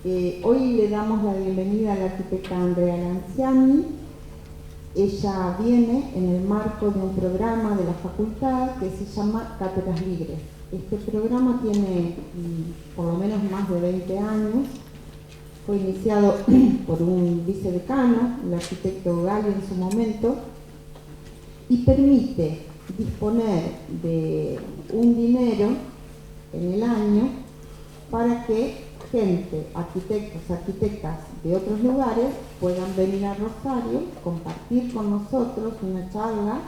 Hoy le damos la bienvenida a la arquitecta Andrea Lanciani. Ella viene en el marco de un programa de la facultad que se llama Cátedras Libres. Este programa tiene por lo menos más de 20 años. Fue iniciado por un vicedecano, el arquitecto Gallo en su momento, y permite disponer de un dinero en el año para que gente, arquitectos, arquitectas de otros lugares puedan venir a Rosario, compartir con nosotros una charla,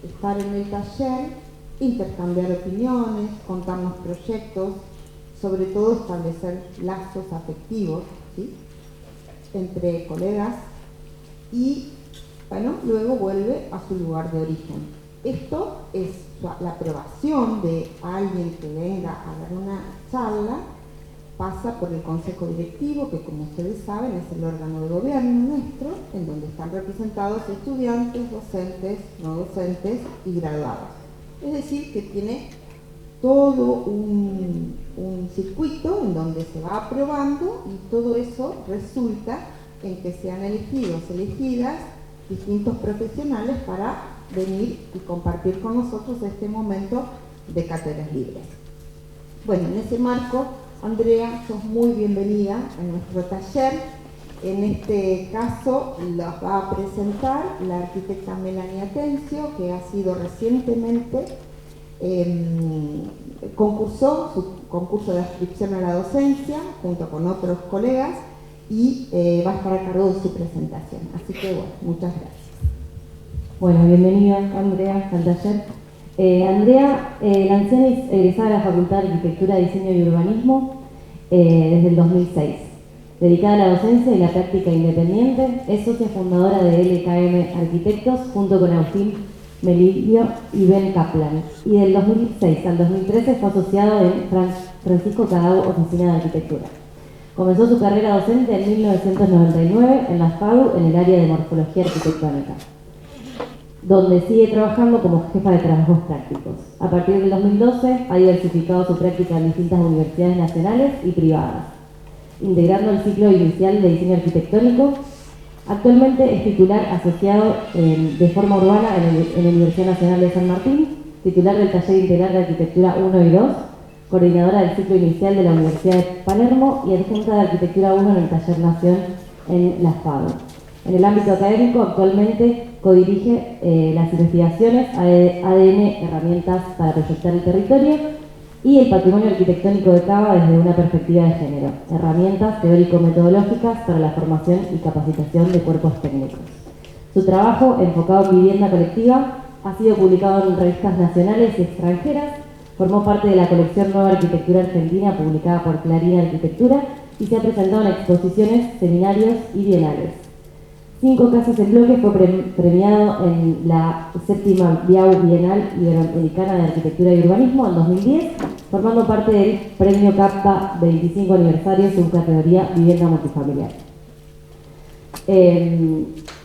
estar en el taller, intercambiar opiniones, contarnos proyectos, sobre todo establecer lazos afectivos, ¿sí?, entre colegas, y bueno, luego vuelve a su lugar de origen. Esto es la aprobación de alguien que venga a dar una charla. Pasa por el Consejo Directivo, que como ustedes saben es el órgano de gobierno nuestro, en donde están representados estudiantes, docentes, no docentes y graduados. Es decir, que tiene todo un circuito en donde se va aprobando, y todo eso resulta en que sean elegidos, elegidas distintos profesionales para venir y compartir con nosotros este momento de Cátedras Libres. Bueno, en ese marco, Andrea, sos muy bienvenida a nuestro taller. En este caso los va a presentar la arquitecta Melanie Atencio, que ha sido recientemente, concursó su concurso de adscripción a la docencia junto con otros colegas, y va a estar a cargo de su presentación. Así que bueno, muchas gracias. Bueno, bienvenida Andrea al taller. Andrea Lanciani es egresada de la Facultad de Arquitectura, Diseño y Urbanismo desde el 2006. Dedicada a la docencia y la práctica independiente, es socia fundadora de LKM Arquitectos junto con Agustín Melillo y Ben Kaplan. Y del 2006 al 2013 fue asociado en Francisco Cadau Oficina de Arquitectura. Comenzó su carrera docente en 1999 en la FADU en el área de morfología arquitectónica, donde sigue trabajando como jefa de trabajos prácticos. A partir del 2012 ha diversificado su práctica en distintas universidades nacionales y privadas, integrando el ciclo inicial de diseño arquitectónico. Actualmente es titular asociado de forma urbana en la Universidad Nacional de San Martín, titular del Taller Integral de Arquitectura 1 y 2, coordinadora del ciclo inicial de la Universidad de Palermo y adjunta de Arquitectura 1 en el Taller Nación en la FADU. En el ámbito académico, actualmente codirige las investigaciones ADN, herramientas para proyectar el territorio, y el patrimonio arquitectónico de Cava desde una perspectiva de género, herramientas teórico-metodológicas para la formación y capacitación de cuerpos técnicos. Su trabajo, enfocado en vivienda colectiva, ha sido publicado en revistas nacionales y extranjeras, formó parte de la colección Nueva Arquitectura Argentina, publicada por Clarín Arquitectura, y se ha presentado en exposiciones, seminarios y bienales. 5 casas en bloque, fue premiado en la 7ª Bienal Iberoamericana de Arquitectura y Urbanismo en 2010, formando parte del Premio CAPTA 25 aniversario, subcategoría Vivienda Multifamiliar.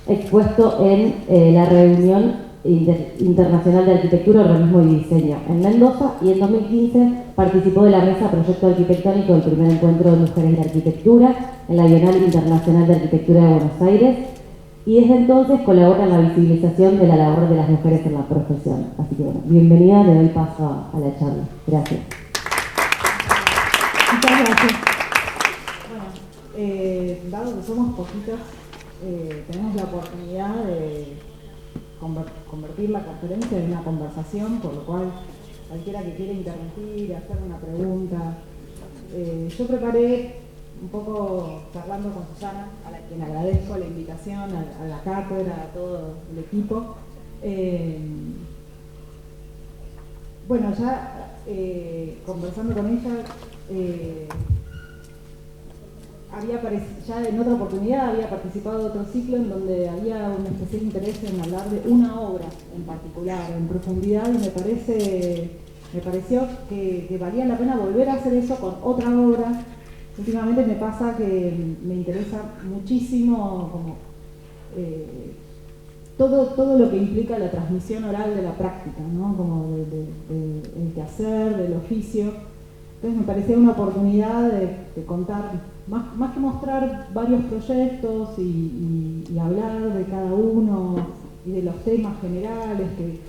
Expuesto en la Reunión Internacional de Arquitectura, Urbanismo y Diseño en Mendoza, y en 2015 participó de la mesa Proyecto Arquitectónico del primer encuentro de mujeres de arquitectura en la Bienal Internacional de Arquitectura de Buenos Aires, y desde entonces colabora en la visibilización de la labor de las mujeres en la profesión. Así que bueno, bienvenida, le doy paso a la charla. Gracias. Muchas gracias. Bueno, dado que somos poquitos, tenemos la oportunidad de convertir la conferencia en una conversación, por lo cual cualquiera que quiera interrumpir, hacer una pregunta. Yo preparé un poco, charlando con Susana, a quien agradezco la invitación, a la cátedra, a todo el equipo. Bueno, ya conversando con ella, ya en otra oportunidad había participado de otro ciclo en donde había un especial interés en hablar de una obra en particular, en profundidad, y me pareció que valía la pena volver a hacer eso con otra obra. Últimamente me pasa que me interesa muchísimo como, todo lo que implica la transmisión oral de la práctica, ¿no? Como del quehacer, del oficio. Entonces me parecía una oportunidad de contar, más que mostrar varios proyectos y hablar de cada uno y de los temas generales y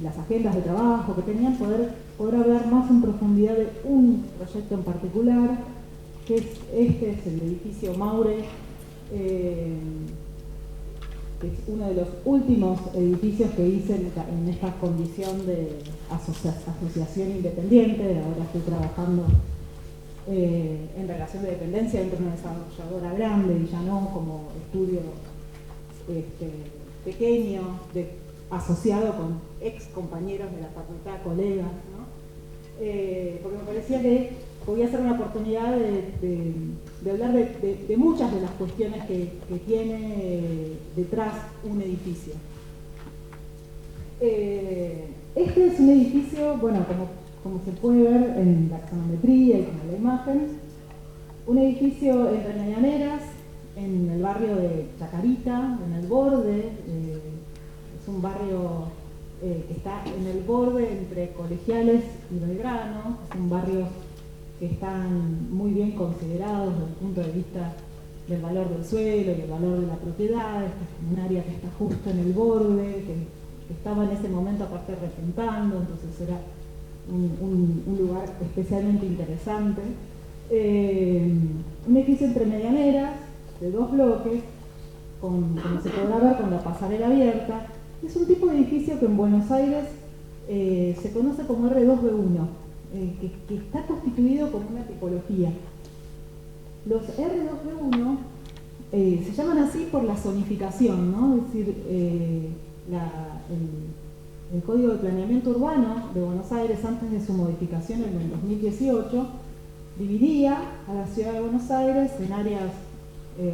las agendas de trabajo que tenían, poder hablar más en profundidad de un proyecto en particular, que es el edificio Maure, que es uno de los últimos edificios que hice en esta condición de asociación independiente. Ahora estoy trabajando en relación de dependencia dentro de una desarrolladora grande y ya no como estudio pequeño, asociado con ex compañeros de la facultad, colegas, ¿no? Porque me parecía que podía ser una oportunidad de hablar de muchas de las cuestiones que tiene detrás un edificio. Este es un edificio, bueno, como se puede ver en la axonometría y en la imagen, un edificio entre Medianeras, en el barrio de Chacarita, en el borde, es un barrio que está en el borde entre Colegiales y Belgrano, son barrios que están muy bien considerados desde el punto de vista del valor del suelo y el valor de la propiedad. Este es un área que está justo en el borde, que estaba en ese momento aparte regentando, entonces era un lugar especialmente interesante. Un edificio entre Medianeras, de 2 bloques, como se podrá ver, con la pasarela abierta. Es un tipo de edificio que en Buenos Aires se conoce como R2B1, que está constituido como una tipología. Los R2B1 se llaman así por la zonificación, ¿no? Es decir, el Código de Planeamiento Urbano de Buenos Aires, antes de su modificación en el 2018, dividía a la ciudad de Buenos Aires en áreas,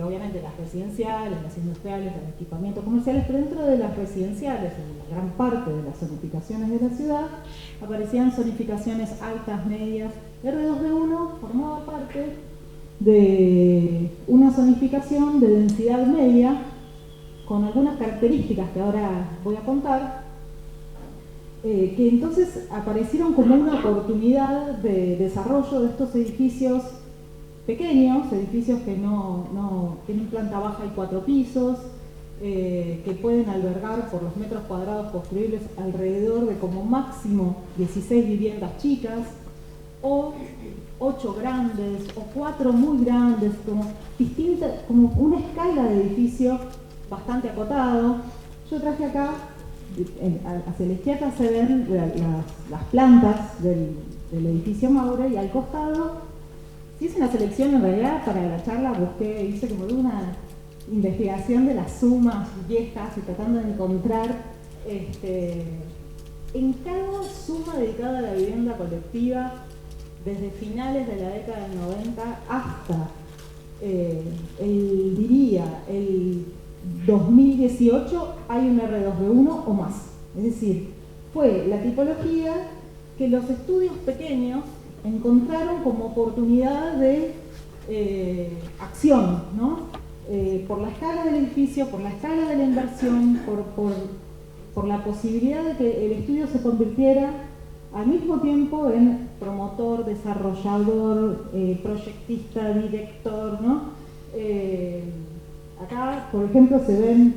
obviamente las residenciales, las industriales, los equipamientos comerciales, pero dentro de las residenciales, en la gran parte de las zonificaciones de la ciudad, aparecían zonificaciones altas, medias. R2B1 formaba parte de una zonificación de densidad media, con algunas características que ahora voy a contar, que entonces aparecieron como una oportunidad de desarrollo de estos edificios pequeños, edificios que no tienen planta baja y 4 pisos, que pueden albergar por los metros cuadrados construibles alrededor de como máximo 16 viviendas chicas, o 8 grandes, o 4 muy grandes, como una escala de edificio bastante acotado. Yo traje acá, hacia la izquierda se ven las plantas del edificio Maure, y al costado, hice una selección en realidad para la charla, hice como una investigación de las sumas viejas y tratando de encontrar en cada suma dedicada a la vivienda colectiva, desde finales de la década del 90 hasta el 2018, hay un R2B1 o más. Es decir, fue la tipología que los estudios pequeños encontraron como oportunidad de acción, ¿no? Por la escala del edificio, por la escala de la inversión, por la posibilidad de que el estudio se convirtiera al mismo tiempo en promotor, desarrollador, proyectista, director, ¿no? Acá, por ejemplo, se ven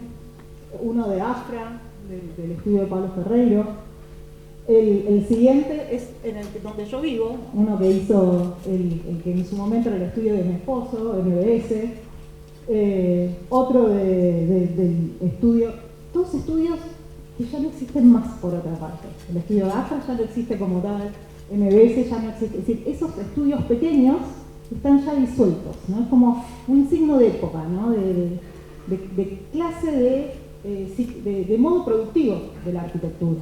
uno de AFRA, del estudio de Pablo Ferreiro. El siguiente es donde yo vivo, uno que hizo el que en su momento era el estudio de mi esposo, MBS, otro del estudio, todos estudios que ya no existen más por otra parte. El estudio de AFRA ya no existe como tal, MBS ya no existe, es decir, esos estudios pequeños están ya disueltos, ¿no? Es como un signo de época, ¿no? de clase de modo productivo de la arquitectura.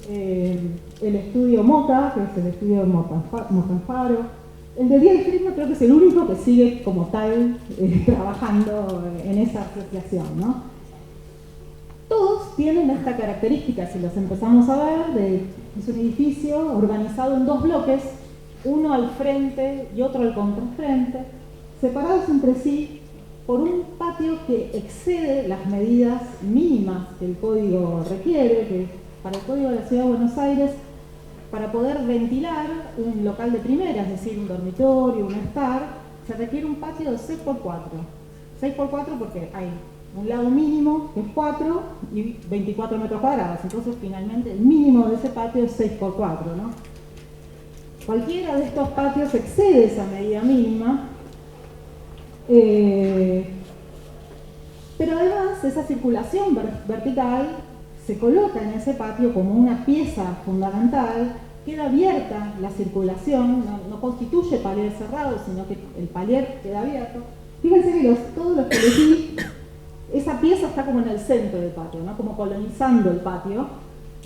El estudio MOCA, que es el estudio de Mocanfaro. El de Díaz y Fresno creo que es el único que sigue como tal trabajando en esa asociación, ¿no? Todos tienen esta característica, si los empezamos a ver, es un edificio organizado en 2 bloques, uno al frente y otro al contrafrente, separados entre sí por un patio que excede las medidas mínimas que el código requiere, que para el Código de la Ciudad de Buenos Aires para poder ventilar un local de primera, es decir, un dormitorio, un estar, se requiere un patio de 6x4. 6x4 porque hay un lado mínimo, que es 4, y 24 metros cuadrados. Entonces, finalmente, el mínimo de ese patio es 6x4, ¿no? Cualquiera de estos patios excede esa medida mínima, pero además esa circulación vertical se coloca en ese patio como una pieza fundamental, queda abierta la circulación, no constituye palier cerrado, sino que el palier queda abierto. Fíjense que todos los que elegí, esa pieza está como en el centro del patio, ¿no? Como colonizando el patio.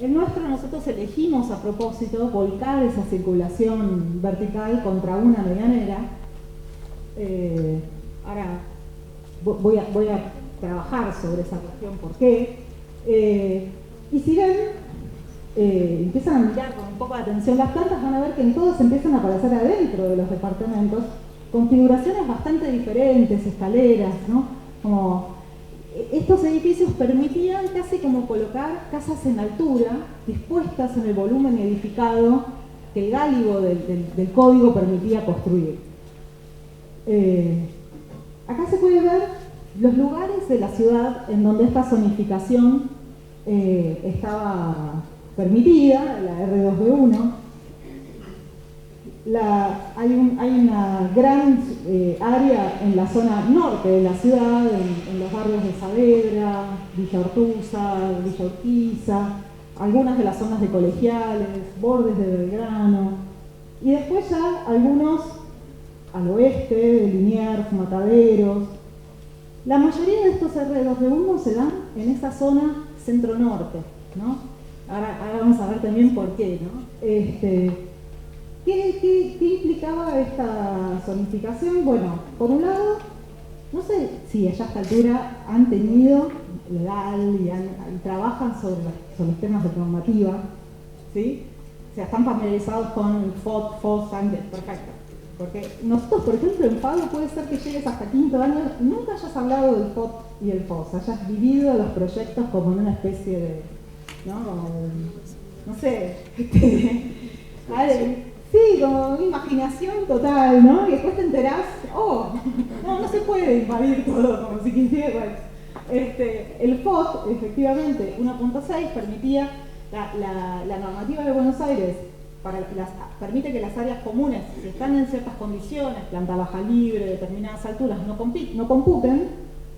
El nuestro, nosotros elegimos a propósito volcar esa circulación vertical contra una medianera. Ahora voy a trabajar sobre esa cuestión, ¿por qué? Y si ven, empiezan a mirar con un poco de atención las plantas, van a ver que en todas empiezan a aparecer adentro de los departamentos configuraciones bastante diferentes, escaleras, ¿no? Como estos edificios permitían casi como colocar casas en altura, dispuestas en el volumen edificado que el gálibo del código permitía construir. Acá se puede ver los lugares de la ciudad en donde esta zonificación estaba permitida, la R2B1. Hay una gran área en la zona norte de la ciudad, en los barrios de Saavedra, Villa Ortuza, Villa Urquiza, algunas de las zonas de Colegiales, bordes de Belgrano, y después ya algunos al oeste, de Liniers, Mataderos. La mayoría de estos R2B1 se dan en esa zona centro-norte, ¿no? Ahora vamos a ver también por qué, ¿no? ¿Qué implicaba esta zonificación? Bueno, por un lado, no sé si allá a esta altura han tenido legal y trabajan sobre los temas de normativa, ¿sí? O sea, están familiarizados con el FOT, FOS, ANDES, perfecto. Porque nosotros, por ejemplo, en Pado puede ser que llegues hasta quinto año y nunca hayas hablado del FOT y el FOS, hayas vivido los proyectos como en una especie de, ¿no? Como, no sé, sí, como imaginación total, ¿no? Y después te enterás, no se puede invadir todo como si quisiera. El FOT, efectivamente, 1.6 permitía la normativa de Buenos Aires, permite que las áreas comunes, si están en ciertas condiciones, planta baja libre, determinadas alturas, no computen,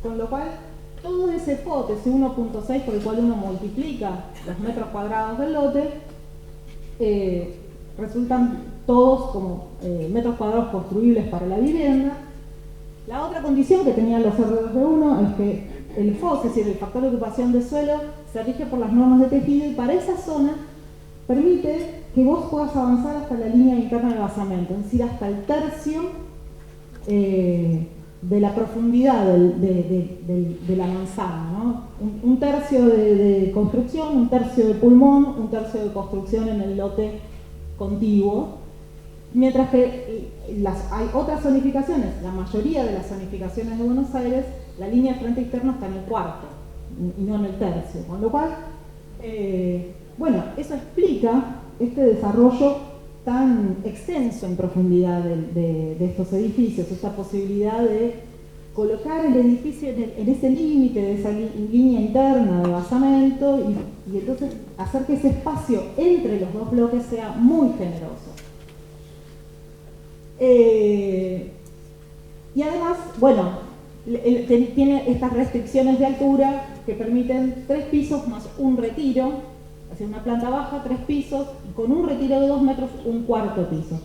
con lo cual todo ese FOT, ese 1.6 por el cual uno multiplica los metros cuadrados del lote, resultan todos como metros cuadrados construibles para la vivienda. La otra condición que tenían los R2B1 es que el FOS, es decir, el factor de ocupación de suelo, se rige por las normas de tejido y para esa zona permite que vos puedas avanzar hasta la línea interna de basamento, es decir, hasta el tercio de la profundidad de la manzana, ¿no? Un tercio de construcción, un tercio de pulmón, un tercio de construcción en el lote contiguo, mientras que hay otras zonificaciones, la mayoría de las zonificaciones de Buenos Aires, la línea de frente externo está en el cuarto y no en el tercio, con lo cual, bueno, eso explica este desarrollo tan extenso en profundidad de estos edificios, esta posibilidad de colocar el edificio en ese límite de esa línea interna de basamento y entonces hacer que ese espacio entre los dos bloques sea muy generoso. Y además, bueno, tiene estas restricciones de altura que permiten 3 pisos más un retiro, así una planta baja, 3 pisos, y con un retiro de 2 metros, un cuarto piso.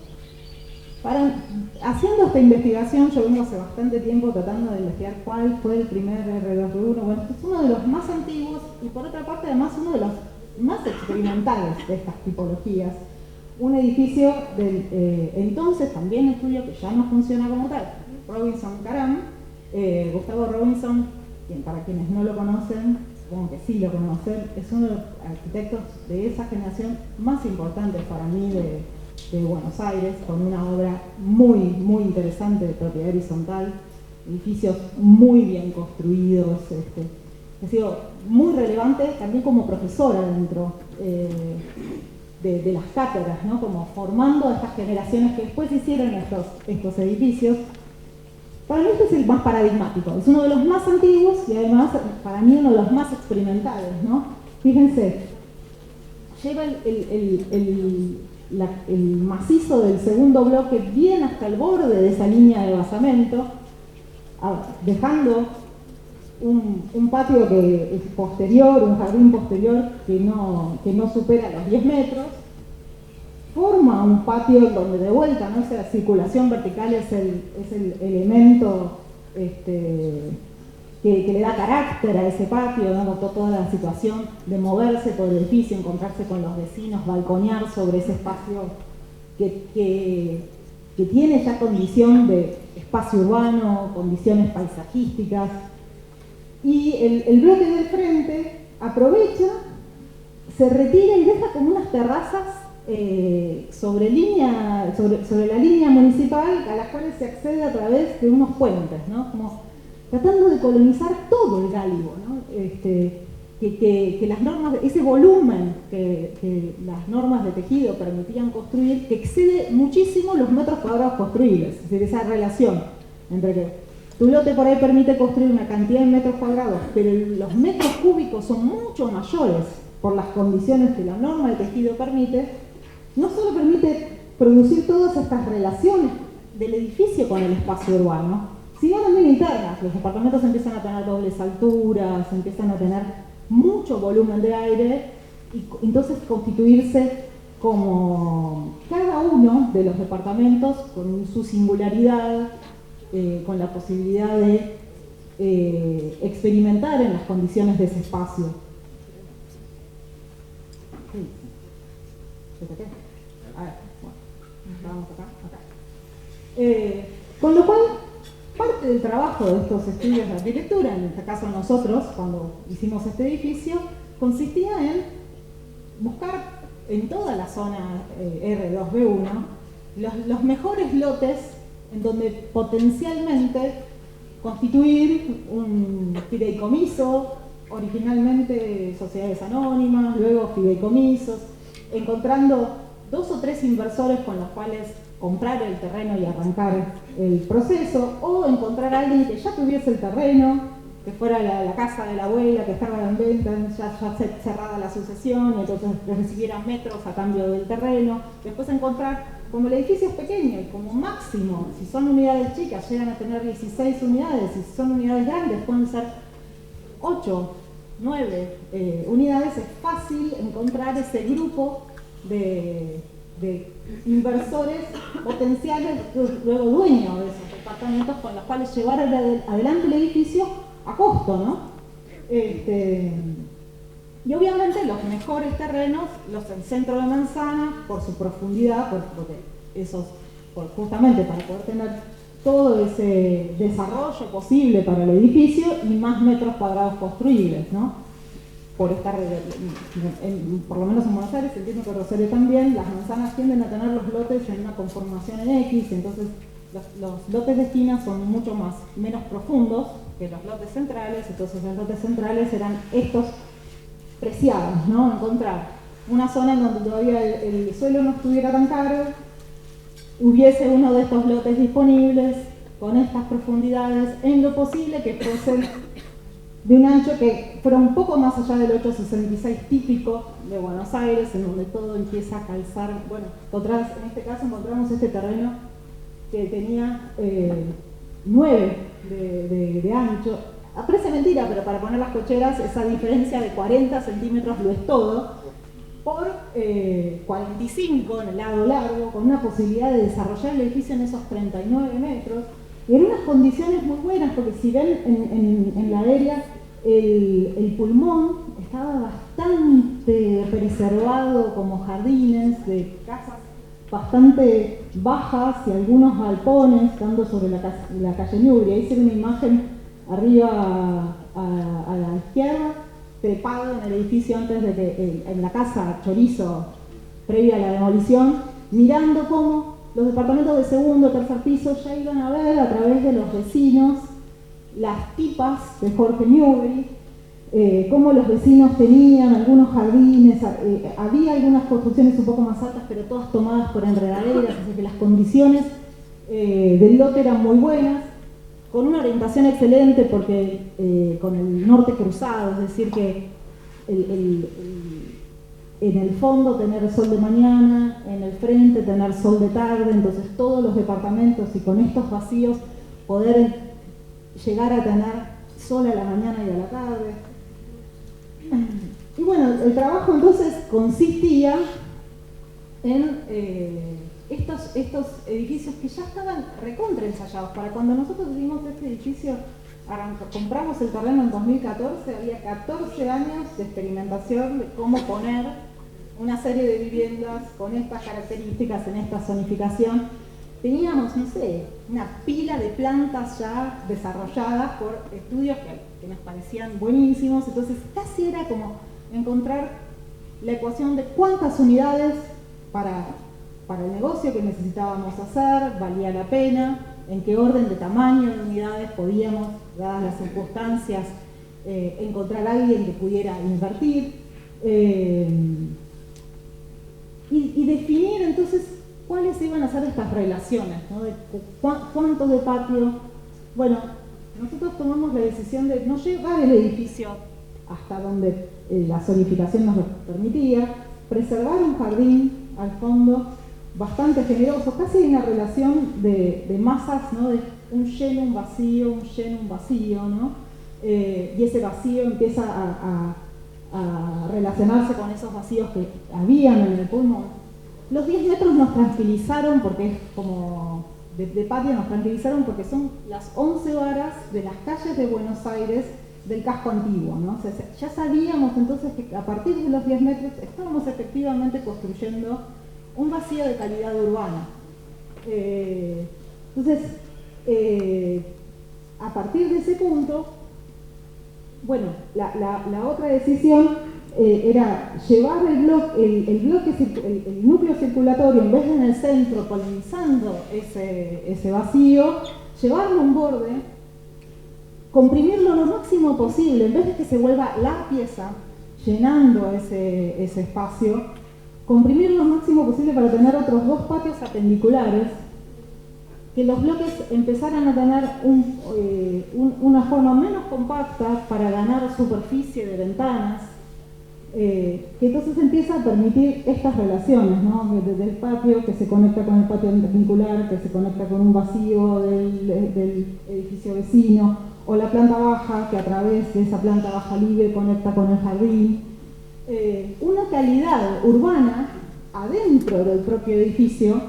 Haciendo esta investigación, yo vengo hace bastante tiempo tratando de investigar cuál fue el primer R2B1. Bueno, este es uno de los más antiguos y por otra parte además uno de los más experimentales de estas tipologías. Un edificio del entonces también estudio que ya no funciona como tal, Robinson Caram. Gustavo Robinson, para quienes no lo conocen, supongo que sí lo conocen, es uno de los arquitectos de esa generación más importantes para mí de Buenos Aires, con una obra muy, muy interesante de propiedad horizontal, edificios muy bien construidos. Ha sido muy relevante también como profesora dentro de las cátedras, ¿no? Como formando a estas generaciones que después hicieron estos edificios. Para mí este es el más paradigmático, es uno de los más antiguos y además para mí uno de los más experimentales, ¿no? Fíjense, lleva el macizo del segundo bloque bien hasta el borde de esa línea de basamento, dejando un patio que es posterior, un jardín posterior que no supera los 10 metros, forma un patio donde de vuelta, ¿no? Esa circulación vertical es el elemento que le da carácter a ese patio, ¿no? Toda la situación de moverse por el edificio, encontrarse con los vecinos, balconear sobre ese espacio que tiene ya condición de espacio urbano, condiciones paisajísticas. Y el bloque del frente aprovecha, se retira y deja como unas terrazas sobre la línea municipal a las cuales se accede a través de unos puentes, ¿no? Como tratando de colonizar todo el Gálibo, ¿no? Que las normas, ese volumen que las normas de tejido permitían construir, que excede muchísimo los metros cuadrados construibles, es decir, esa relación entre que tu lote por ahí permite construir una cantidad de metros cuadrados, pero los metros cúbicos son mucho mayores por las condiciones que la norma de tejido permite. No solo permite producir todas estas relaciones del edificio con el espacio urbano, sino también internas. Los departamentos empiezan a tener dobles alturas, empiezan a tener mucho volumen de aire y entonces constituirse como cada uno de los departamentos con su singularidad, con la posibilidad de experimentar en las condiciones de ese espacio. A ver, bueno, vamos acá. Con lo cual, parte del trabajo de estos estudios de arquitectura, en este caso nosotros, cuando hicimos este edificio, consistía en buscar en toda la zona R2B1 los mejores lotes en donde potencialmente constituir un fideicomiso, originalmente sociedades anónimas, luego fideicomisos, encontrando 2 o 3 inversores con los cuales comprar el terreno y arrancar el proceso, o encontrar a alguien que ya tuviese el terreno, que fuera la casa de la abuela, que estaba en venta, ya cerrada la sucesión, y entonces recibiera metros a cambio del terreno. Después encontrar, como el edificio es pequeño y como máximo, si son unidades chicas llegan a tener 16 unidades, y si son unidades grandes pueden ser 8, 9 unidades, es fácil encontrar ese grupo de inversores potenciales, luego dueños de esos departamentos, con los cuales llevar adelante el edificio a costo, ¿no? Y obviamente los mejores terrenos, los del centro de Manzana, por su profundidad, justamente para poder tener todo ese desarrollo posible para el edificio y más metros cuadrados construibles, ¿no? Por lo menos en Buenos Aires, entiendo que Rosario también, las manzanas tienden a tener los lotes en una conformación en X, entonces los lotes de esquina son mucho menos profundos que los lotes centrales, entonces los lotes centrales eran estos preciados, ¿no? Encontrar una zona en donde todavía el suelo no estuviera tan caro, hubiese uno de estos lotes disponibles con estas profundidades, en lo posible que fuesen de un ancho que fuera un poco más allá del 866 típico de Buenos Aires, en donde todo empieza a calzar. Bueno, en este caso encontramos este terreno que tenía 9 de ancho. Parece mentira, pero para poner las cocheras, esa diferencia de 40 centímetros lo es todo, por 45 en el lado largo, con una posibilidad de desarrollar el edificio en esos 39 metros. Y en unas condiciones muy buenas, porque si ven en la aérea, el pulmón estaba bastante preservado como jardines de casas bastante bajas y algunos galpones dando sobre la calle Ñuble. Ahí se ve una imagen arriba a la izquierda, trepado en el edificio antes de que, en la casa Chorizo, previa a la demolición, mirando cómo los departamentos de segundo o tercer piso ya iban a ver a través de los vecinos las tipas de Jorge Newbery, cómo los vecinos tenían algunos jardines, había algunas construcciones un poco más altas, pero todas tomadas por enredaderas, así que las condiciones del lote eran muy buenas, con una orientación excelente porque con el norte cruzado, es decir que en el fondo tener sol de mañana, en el frente tener sol de tarde, entonces todos los departamentos y con estos vacíos poder llegar a tener sol a la mañana y a la tarde. Y bueno, el trabajo entonces consistía en estos edificios que ya estaban recontra ensayados. Para cuando nosotros hicimos este edificio, compramos el terreno en 2014, había 14 años de experimentación de cómo poner una serie de viviendas con estas características en esta zonificación. Teníamos, no sé, una pila de plantas ya desarrolladas por estudios que nos parecían buenísimos, entonces casi era como encontrar la ecuación de cuántas unidades para el negocio que necesitábamos hacer, valía la pena, en qué orden de tamaño de unidades podíamos, dadas las circunstancias, encontrar a alguien que pudiera invertir, y definir entonces cuáles iban a ser estas relaciones, ¿no? De cuántos de patio. Bueno, nosotros tomamos la decisión de no llevar el edificio hasta donde la zonificación nos lo permitía, preservar un jardín al fondo bastante generoso, casi una relación de masas, ¿no? De un lleno, un vacío, un lleno, un vacío, ¿no? Y ese vacío empieza a relacionarse con esos vacíos que habían en el pulmón. Los 10 metros nos tranquilizaron porque es como de patio, nos tranquilizaron porque son las 11 varas de las calles de Buenos Aires del casco antiguo, ¿no? O sea, ya sabíamos entonces que a partir de los 10 metros estábamos efectivamente construyendo un vacío de calidad urbana. Entonces, a partir de ese punto, bueno, la otra decisión era llevar el núcleo circulatorio, en vez de en el centro, polinizando ese vacío, llevarlo a un borde, comprimirlo lo máximo posible, en vez de que se vuelva la pieza llenando ese espacio, comprimirlo lo máximo posible para tener otros 2 patios apendiculares, que los bloques empezaran a tener una forma menos compacta para ganar superficie de ventanas, que entonces empieza a permitir estas relaciones, ¿no? Desde el patio que se conecta con el patio vincular, que se conecta con un vacío del edificio vecino, o la planta baja que a través de esa planta baja libre conecta con el jardín. Una calidad urbana adentro del propio edificio,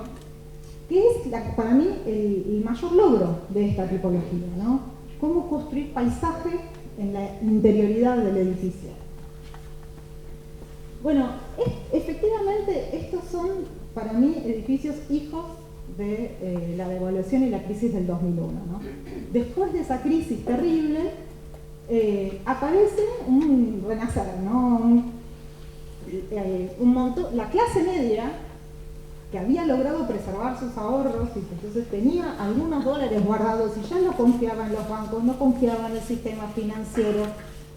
que es para mí el mayor logro de esta tipología, ¿no? Cómo construir paisaje en la interioridad del edificio. Bueno, efectivamente estos son para mí edificios hijos de la devaluación y la crisis del 2001, ¿no? Después de esa crisis terrible aparece un renacer, ¿no? La clase media, que había logrado preservar sus ahorros y que entonces tenía algunos dólares guardados y ya no confiaba en los bancos, no confiaba en el sistema financiero,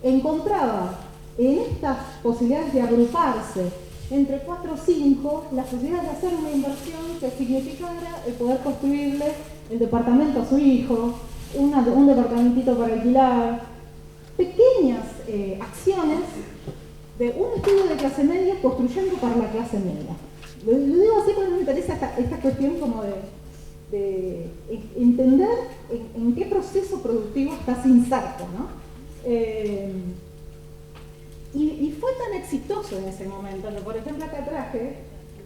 encontraba en estas posibilidades de agruparse entre 4 o 5 la posibilidad de hacer una inversión que significara el poder construirle el departamento a su hijo, un departamentito para alquilar, pequeñas acciones de un estudio de clase media construyendo para la clase media. Lo digo así porque me interesa esta cuestión como de entender en qué proceso productivo estás inserto, ¿no? Y fue tan exitoso en ese momento que, por ejemplo, acá traje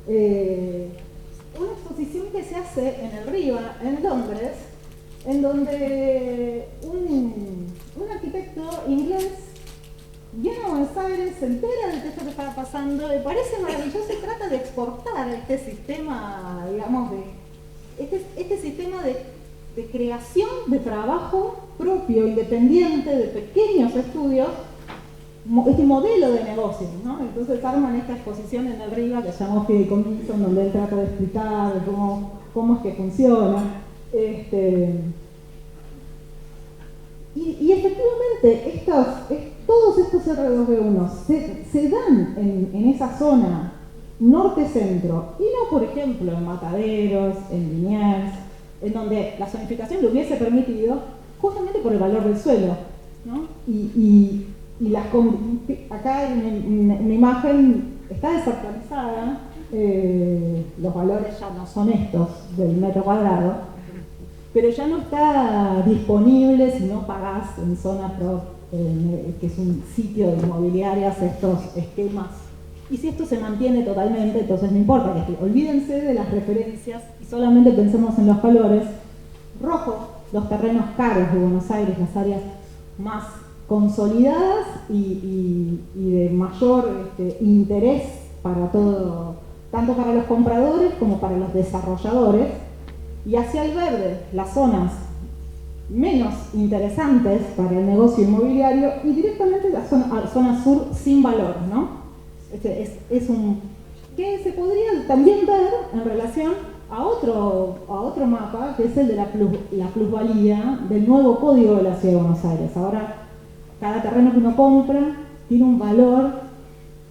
una exposición que se hace en el Riva, en Londres, en donde un arquitecto inglés viene a Buenos Aires, se entera de esto que estaba pasando, le parece maravilloso y trata de exportar este sistema, digamos, este sistema de creación de trabajo propio, independiente, de pequeños estudios, este modelo de negocio, ¿no? Entonces arman esta exposición en el Riva que se llama Fideicomiso, en donde él trata de explicar cómo es que funciona. Y efectivamente todos estos R2B1 se dan en esa zona norte-centro y no, por ejemplo, en Mataderos, en Liniers, en donde la zonificación lo hubiese permitido justamente por el valor del suelo, ¿no? Y acá en una imagen está desactualizada, los valores ya no son estos del metro cuadrado, pero ya no está disponible si no pagás en zona pro, que es un sitio de inmobiliarias, estos esquemas. Y si esto se mantiene totalmente, entonces no importa, que olvídense de las referencias y solamente pensemos en los valores. Rojo, los terrenos caros de Buenos Aires, las áreas más consolidadas y de mayor interés para todo, tanto para los compradores como para los desarrolladores. Y hacia el verde, las zonas menos interesantes para el negocio inmobiliario y directamente la zona sur sin valor, ¿no? Es un que se podría también ver en relación a otro mapa, que es el de la plusvalía del nuevo código de la Ciudad de Buenos Aires. Ahora, cada terreno que uno compra tiene un valor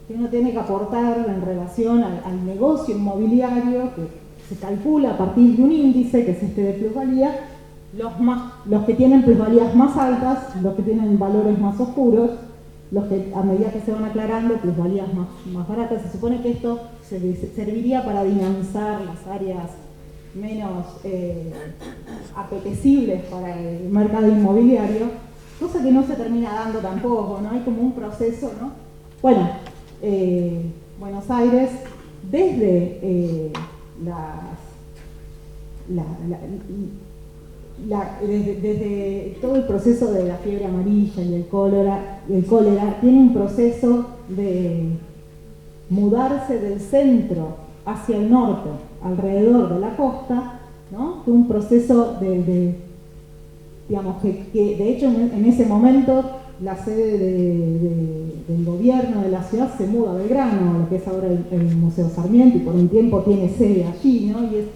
que uno tiene que aportar en relación al negocio inmobiliario, que se calcula a partir de un índice, que es este de plusvalía. Los que tienen plusvalías más altas, los que tienen valores más oscuros, los que a medida que se van aclarando, plusvalías más baratas. Se supone que esto serviría para dinamizar las áreas menos apetecibles para el mercado inmobiliario, cosa que no se termina dando tampoco, ¿no? Hay como un proceso, ¿no? Bueno, Buenos Aires, desde desde todo el proceso de la fiebre amarilla y el cólera, tiene un proceso de mudarse del centro hacia el norte, alrededor de la costa, ¿no? Un proceso digamos, que de hecho en ese momento la sede del gobierno de la ciudad se muda a Belgrano, lo que es ahora el Museo Sarmiento, y por un tiempo tiene sede allí, ¿no? Y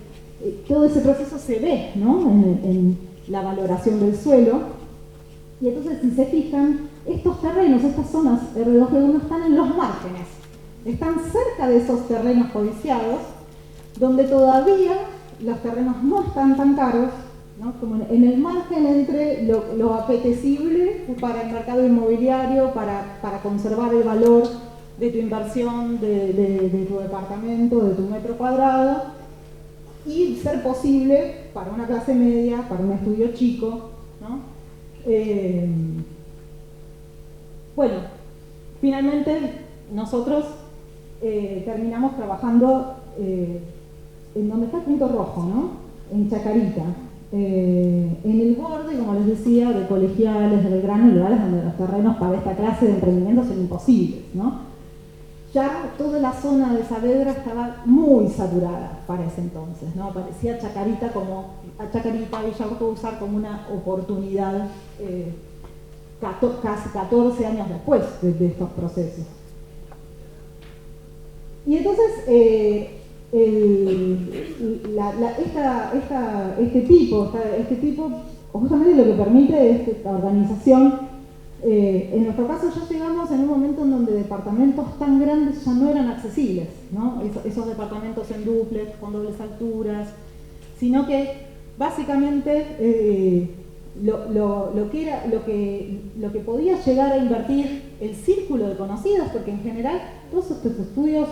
todo ese proceso se ve, ¿no? en la valoración del suelo. Y entonces, si se fijan, estos terrenos, estas zonas R2B1 están en los márgenes, están cerca de esos terrenos codiciados, donde todavía los terrenos no están tan caros, ¿no? Como en el margen entre lo apetecible para el mercado inmobiliario, para conservar el valor de tu inversión, de tu departamento, de tu metro cuadrado, y ser posible para una clase media, para un estudio chico, ¿no? Bueno, finalmente nosotros terminamos trabajando en donde está el punto rojo, ¿no? En Chacarita, en el borde, como les decía, de Colegiales, de Belgrano, lugares donde los terrenos para esta clase de emprendimientos son imposibles, ¿no? Ya toda la zona de Saavedra estaba muy saturada para ese entonces, ¿no? Aparecía Chacarita Villa Urquiza como una oportunidad casi 14 años después de estos procesos. Y entonces este tipo justamente lo que permite es que esta organización. En nuestro caso ya llegamos en un momento en donde departamentos tan grandes ya no eran accesibles, ¿no? Esos departamentos en dúplex, con dobles alturas, sino que básicamente lo que podía llegar a invertir el círculo de conocidos, porque en general todos estos estudios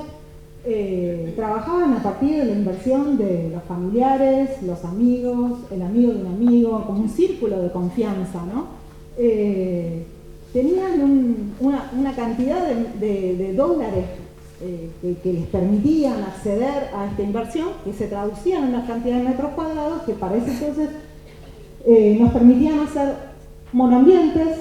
trabajaban a partir de la inversión de los familiares, los amigos, el amigo de un amigo, como un círculo de confianza, ¿no? Tenían una cantidad de dólares que les permitían acceder a esta inversión, que se traducían en una cantidad de metros cuadrados que para ese entonces nos permitían hacer monoambientes,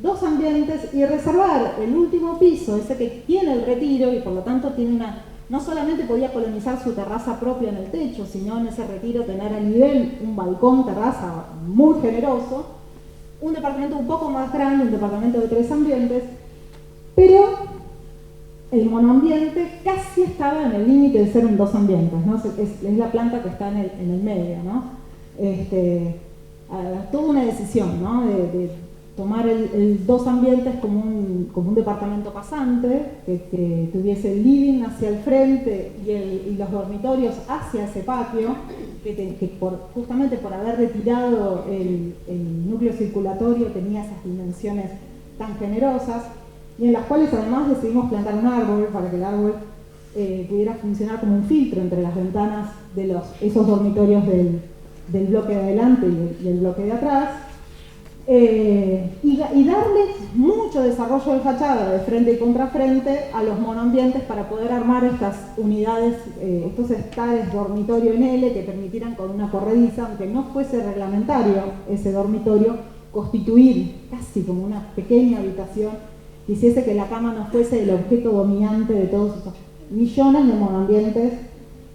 2 ambientes y reservar el último piso, ese que tiene el retiro y por lo tanto tiene no solamente podía colonizar su terraza propia en el techo, sino en ese retiro tener a nivel un balcón, terraza muy generoso, un departamento un poco más grande, un departamento de 3 ambientes, pero el monoambiente casi estaba en el límite de ser un 2 ambientes, ¿no? Es la planta que está en el medio, ¿no? Toda una decisión, ¿no? tomar dos ambientes como un departamento pasante, que tuviese el living hacia el frente y los dormitorios hacia ese patio, justamente por haber retirado el núcleo circulatorio tenía esas dimensiones tan generosas, y en las cuales además decidimos plantar un árbol para que el árbol pudiera funcionar como un filtro entre las ventanas de esos dormitorios del bloque de adelante y el bloque de atrás, y darles mucho desarrollo de fachada de frente y contrafrente a los monoambientes para poder armar estas unidades, estos estares dormitorio en L que permitieran con una corrediza, aunque no fuese reglamentario ese dormitorio, constituir casi como una pequeña habitación, hiciese que la cama no fuese el objeto dominante de todos esos millones de monoambientes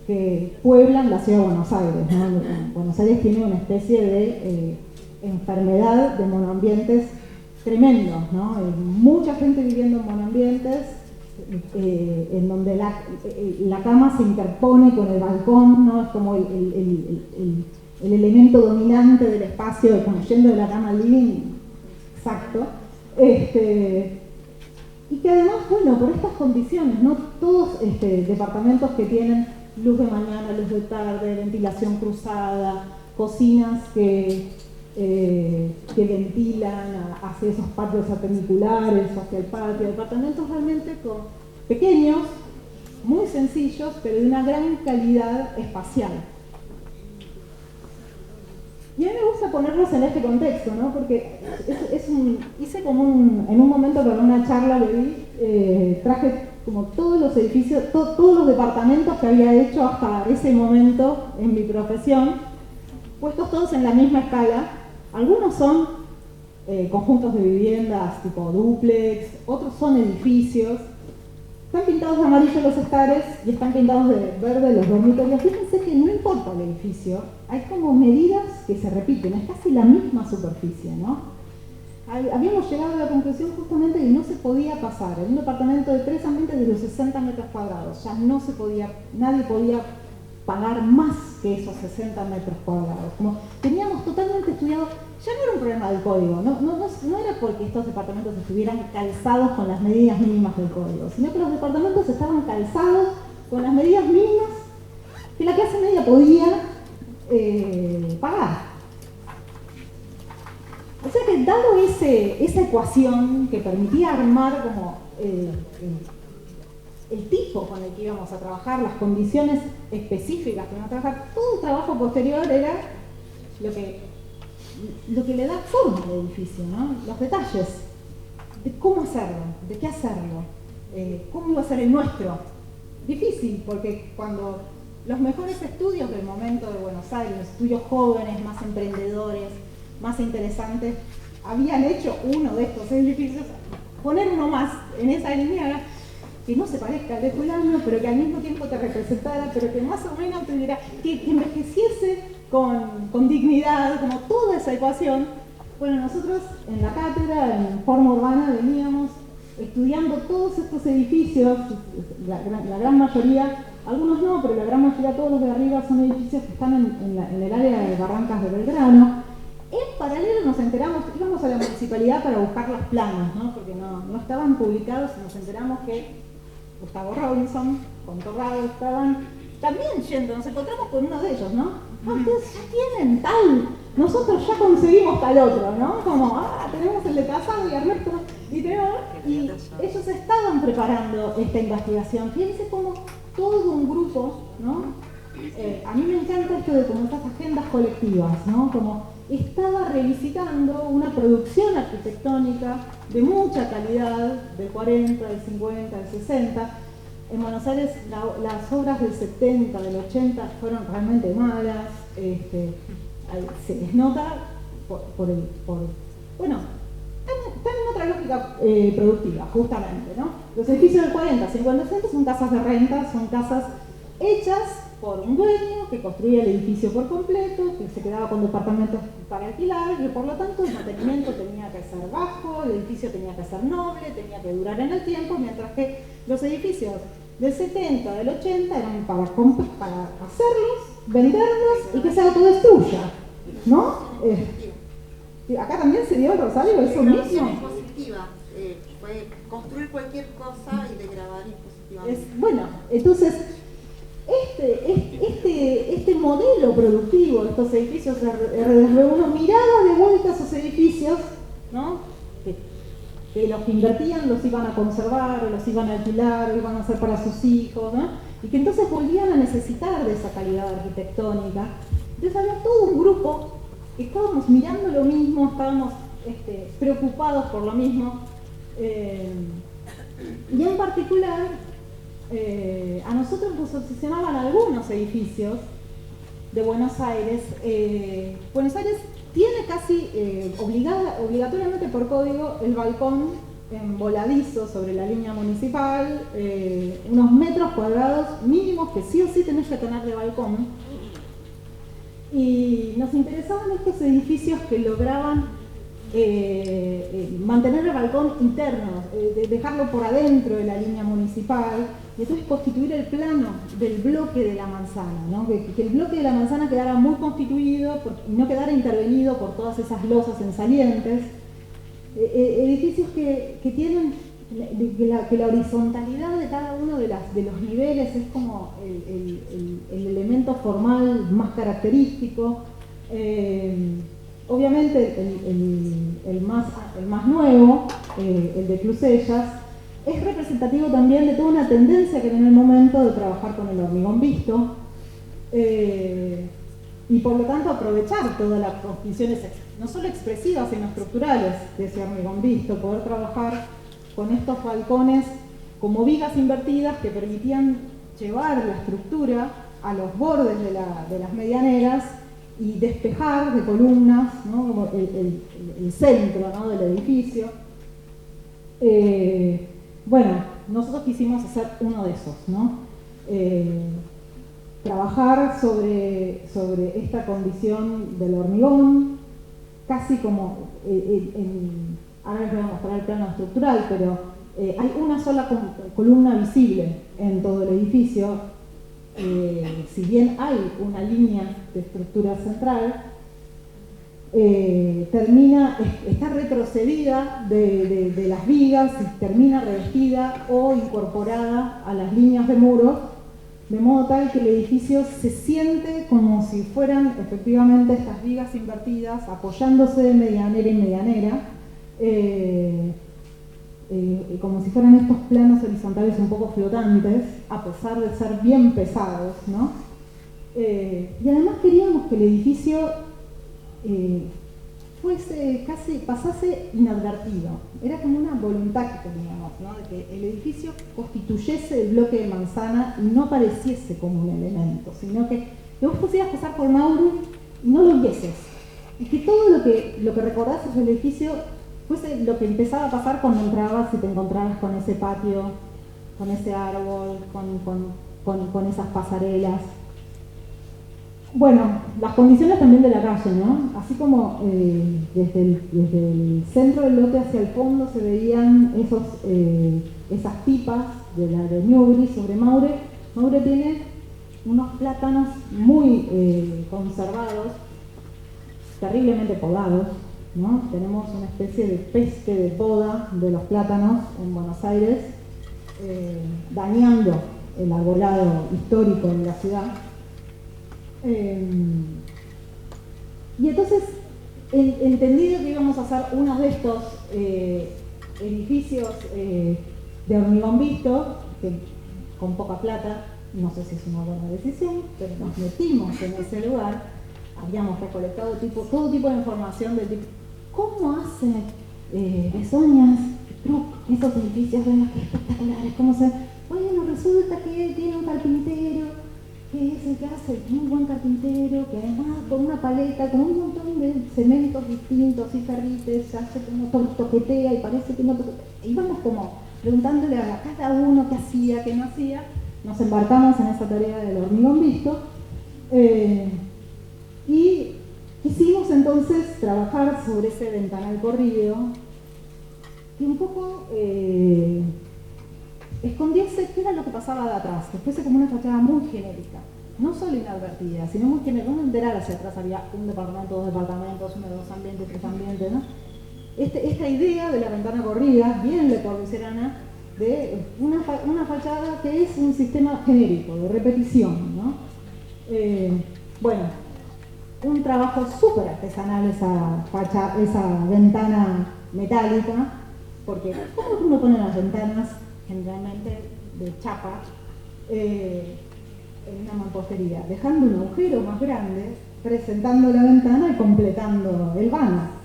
que pueblan la ciudad de Buenos Aires, ¿no? Buenos Aires tiene una especie de enfermedad de monoambientes tremendos, ¿no? Mucha gente viviendo en monoambientes en donde la cama se interpone con el balcón, ¿no? Es como el elemento dominante del espacio, como yendo de la cama al living, exacto. Y que además, bueno, por estas condiciones, ¿no? Todos departamentos que tienen luz de mañana, luz de tarde, ventilación cruzada, cocinas que ventilan hacia esos patios perpendiculares, hacia el patio, departamentos realmente pequeños, muy sencillos, pero de una gran calidad espacial. Y a mí me gusta ponerlos en este contexto, ¿no? Porque hice como en un momento para una charla le di, traje como todos los edificios, todos los departamentos que había hecho hasta ese momento en mi profesión, puestos todos en la misma escala. Algunos son conjuntos de viviendas tipo dúplex, otros son edificios. Están pintados de amarillo los estares y están pintados de verde los dormitorios. Fíjense que no importa el edificio, hay como medidas que se repiten, es casi la misma superficie, ¿no? Habíamos llegado a la conclusión justamente que no se podía pasar en un departamento de 3 ambientes de los 60 metros cuadrados. Ya no se podía, nadie podía pagar más que esos 60 metros cuadrados. Como teníamos totalmente estudiado, ya no era un problema del código, no era porque estos departamentos estuvieran calzados con las medidas mínimas del código, sino que los departamentos estaban calzados con las medidas mínimas que la clase media podía pagar. O sea que dado esa ecuación que permitía armar como el tipo con el que íbamos a trabajar, las condiciones específicas que íbamos a trabajar, todo el trabajo posterior era lo que le da forma al edificio, ¿no? Los detalles de cómo hacerlo, de qué hacerlo, cómo iba a ser el nuestro. Difícil, porque cuando los mejores estudios del momento de Buenos Aires, estudios jóvenes, más emprendedores, más interesantes, habían hecho uno de estos edificios, poner uno más en esa línea que no se parezca al de fulano, pero que al mismo tiempo te representara, pero que más o menos tuviera, que envejeciese con dignidad, como toda esa ecuación. Bueno, nosotros en la cátedra, en forma urbana, veníamos estudiando todos estos edificios, la gran mayoría, algunos no, pero la gran mayoría, todos los de arriba, son edificios que están en el área de Barrancas de Belgrano. En paralelo nos enteramos, íbamos a la municipalidad para buscar los planos, ¿no? Porque no estaban publicados, y nos enteramos que Gustavo Robinson, con Torrado, estaban también yendo, nos encontramos con uno de ellos, ¿no? Ustedes ya tienen tal, nosotros ya conseguimos tal otro, ¿no? Como, tenemos el de Casado y Ernesto, y ellos estaban preparando esta investigación. Fíjense como todo un grupo, ¿no? A mí me encanta esto de como estas agendas colectivas, ¿no? Como estaba revisitando una producción arquitectónica de mucha calidad, del 40, del 50, del 60. En Buenos Aires las obras del 70, del 80 fueron realmente malas, se les nota bueno, están en otra lógica productiva, justamente, ¿no? Los edificios del 40, 50, 60 son casas de renta, son casas hechas por un dueño que construía el edificio por completo, que se quedaba con departamentos para alquilar, y por lo tanto el mantenimiento tenía que ser bajo, el edificio tenía que ser noble, tenía que durar en el tiempo, mientras que los edificios del 70, del 80 eran para hacerlos, venderlos y que se autodestruya, ¿no? Acá también se dio el Rosario eso mismo. Impositiva, fue construir cualquier cosa y degradar impositivamente. Bueno, entonces, este modelo productivo de estos edificios RDR1 miraba de vuelta a esos edificios, ¿no? Que los que invertían los iban a conservar, o los iban a alquilar, o iban a hacer para sus hijos, ¿no? Y que entonces volvían a necesitar de esa calidad arquitectónica. Entonces había todo un grupo que estábamos mirando lo mismo, estábamos preocupados por lo mismo. Y en particular, a nosotros nos obsesionaban algunos edificios de Buenos Aires. Buenos Aires tiene casi obligatoriamente por código el balcón en voladizo sobre la línea municipal, unos metros cuadrados mínimos que sí o sí tenés que tener de balcón. Y nos interesaban estos edificios que lograban mantener el balcón interno, dejarlo por adentro de la línea municipal, y entonces constituir el plano del bloque de la manzana, ¿no? Que el bloque de la manzana quedara muy constituido y no quedara intervenido por todas esas losas en salientes. Edificios que tienen que la horizontalidad de cada uno de los niveles es como el elemento formal más característico. Obviamente el más nuevo, el de Clusellas, es representativo también de toda una tendencia que en el momento de trabajar con el hormigón visto, y por lo tanto aprovechar todas las condiciones no solo expresivas sino estructurales de ese hormigón visto, poder trabajar con estos balcones como vigas invertidas que permitían llevar la estructura a los bordes de las medianeras y despejar de columnas, ¿no? Como el centro, ¿no? del edificio. Bueno, nosotros quisimos hacer uno de esos, ¿no? Trabajar sobre esta condición del hormigón, casi como, ahora les voy a mostrar el plano estructural, pero hay una sola columna visible en todo el edificio. Si bien hay una línea de estructura central, está retrocedida de las vigas y termina revestida o incorporada a las líneas de muros, de modo tal que el edificio se siente como si fueran efectivamente estas vigas invertidas apoyándose de medianera en medianera, como si fueran estos planos horizontales un poco flotantes, a pesar de ser bien pesados, ¿no? Y además queríamos que el edificio pasase inadvertido. Era como una voluntad que teníamos, ¿no? De que el edificio constituyese el bloque de manzana y no apareciese como un elemento, sino que vos pusieras pasar por Mauro y no lo vieses. Y que todo lo que recordases del edificio fuese lo que empezaba a pasar cuando entrabas y te encontrabas con ese patio, con ese árbol, con esas pasarelas. Bueno, las condiciones también de la calle, ¿no? Así como desde el centro del lote hacia el fondo se veían esas pipas de Newbery sobre Maure. Maure tiene unos plátanos muy conservados, terriblemente podados, ¿no? Tenemos una especie de peste de poda de los plátanos en Buenos Aires, dañando el arbolado histórico en la ciudad. Y entonces, entendido que íbamos a hacer uno de estos edificios de hormigón visto, con poca plata, no sé si es una buena decisión, pero nos metimos en ese lugar, habíamos recolectado todo tipo de información del tipo, ¿cómo hace Besoñas, Truc, esos edificios espectaculares? ¿Cómo se...? Bueno, resulta que tiene un carpintero, que es el que hace muy buen carpintero, que además con una paleta, con un montón de cementos distintos y ferrites, hace como toquetea y parece que no toquetea. Y vamos como preguntándole a cada uno qué hacía, qué no hacía. Nos embarcamos en esa tarea del hormigón visto. Y quisimos entonces trabajar sobre ese ventanal corrido y un poco escondiese qué era lo que pasaba de atrás, que fuese como una fachada muy genérica. no solo inadvertida, sino muy que me pongo a enterar hacia atrás, había un departamento, dos departamentos, uno, dos ambientes, tres ambientes, ¿no? Esta idea de la ventana corrida, bien le corbuserana, de una fachada que es un sistema genérico, de repetición, ¿no? Bueno, un trabajo súper artesanal esa ventana metálica, porque ¿cómo uno pone las ventanas generalmente de chapa en una mampostería? Dejando un agujero más grande, presentando la ventana y completando el vano.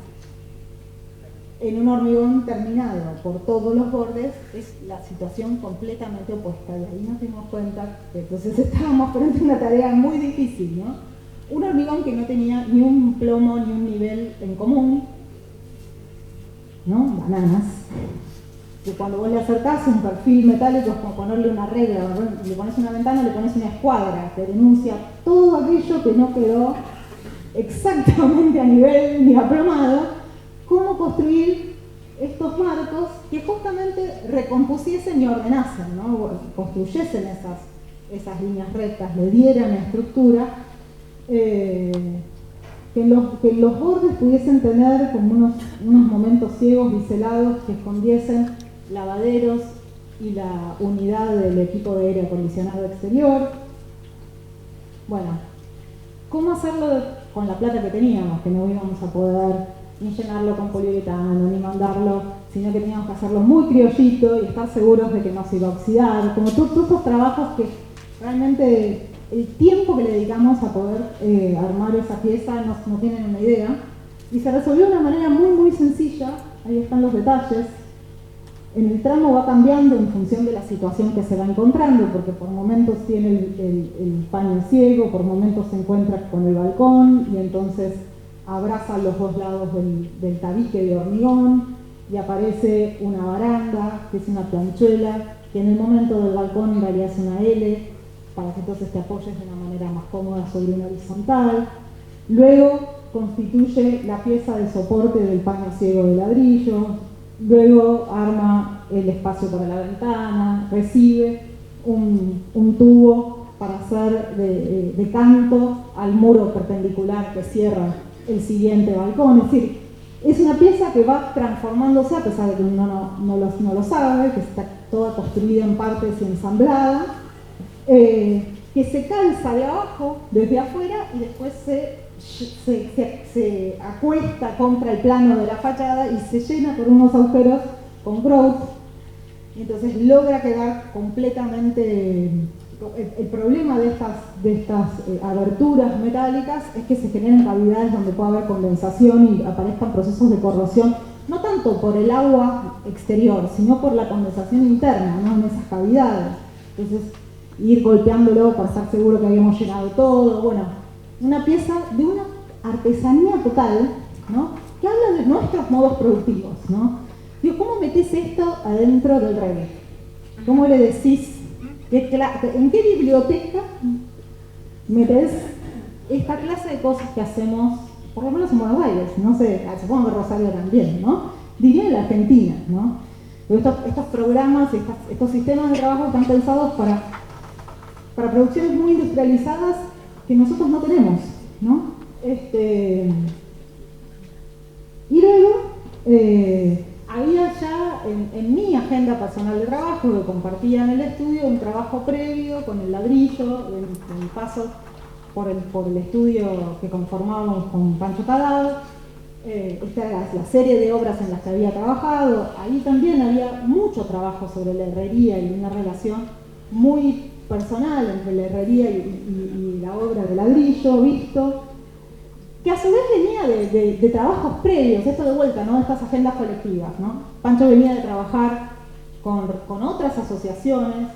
En un hormigón terminado por todos los bordes es la situación completamente opuesta, y ahí nos dimos cuenta que entonces estábamos frente a una tarea muy difícil, ¿no? Un hormigón que no tenía ni un plomo ni un nivel en común, ¿no? Bananas. Que cuando vos le acercás un perfil metálico es como ponerle una regla, le pones una ventana, le pones una escuadra, que denuncia todo aquello que no quedó exactamente a nivel ni aplomado. Cómo construir estos marcos que justamente recompusiesen y ordenasen, ¿no? Construyesen esas líneas rectas, le dieran estructura, que en los bordes pudiesen tener como unos momentos ciegos biselados que escondiesen lavaderos y la unidad del equipo de aire acondicionado exterior. Bueno, ¿cómo hacerlo con la plata que teníamos? Que no íbamos a poder ni llenarlo con poliuretano, ni mandarlo, sino que teníamos que hacerlo muy criollito y estar seguros de que no se iba a oxidar. Como todos esos trabajos que realmente el tiempo que le dedicamos a poder armar esa pieza no tienen una idea. Y se resolvió de una manera muy, muy sencilla. Ahí están los detalles. En el tramo va cambiando en función de la situación que se va encontrando, porque por momentos tiene el paño ciego, por momentos se encuentra con el balcón y entonces abraza los dos lados del tabique de hormigón y aparece una baranda, que es una planchuela, que en el momento del balcón en realidad es una L, para que entonces te apoyes de una manera más cómoda sobre una horizontal. Luego constituye la pieza de soporte del paño ciego de ladrillo, luego arma el espacio para la ventana, recibe un tubo para hacer de canto al muro perpendicular que cierra el siguiente balcón. Es decir, es una pieza que va transformándose, a pesar de que uno no lo sabe, que está toda construida en partes y ensamblada, que se calza de abajo, desde afuera, y después se acuesta contra el plano de la fachada y se llena por unos agujeros con grout, y entonces logra quedar completamente. El problema de estas aberturas metálicas es que se generan cavidades donde puede haber condensación y aparezcan procesos de corrosión, no tanto por el agua exterior, sino por la condensación interna, ¿no? En esas cavidades. Entonces, ir golpeándolo para estar seguro que habíamos llenado todo. Bueno, una pieza de una artesanía total, ¿no? Que habla de nuestros modos productivos, ¿no? Digo, ¿cómo metés esto adentro del reloj? ¿Cómo le decís? ¿En qué biblioteca metés esta clase de cosas que hacemos, por lo menos en Buenos Aires? No sé, supongo que Rosario también, ¿no? Diría en la Argentina, ¿no? Estos programas, estos sistemas de trabajo están pensados para producciones muy industrializadas que nosotros no tenemos, ¿no? Y luego, había ya en mi agenda personal de trabajo, que compartía en el estudio, un trabajo previo con el ladrillo, el paso por el estudio que conformábamos con Pancho Tarado. Esta era la serie de obras en las que había trabajado. Ahí también había mucho trabajo sobre la herrería y una relación muy personal entre la herrería y la obra de ladrillo, visto, que a su vez venía de trabajos previos, esto de vuelta, ¿no? Estas agendas colectivas, ¿no? Pancho venía de trabajar con otras asociaciones,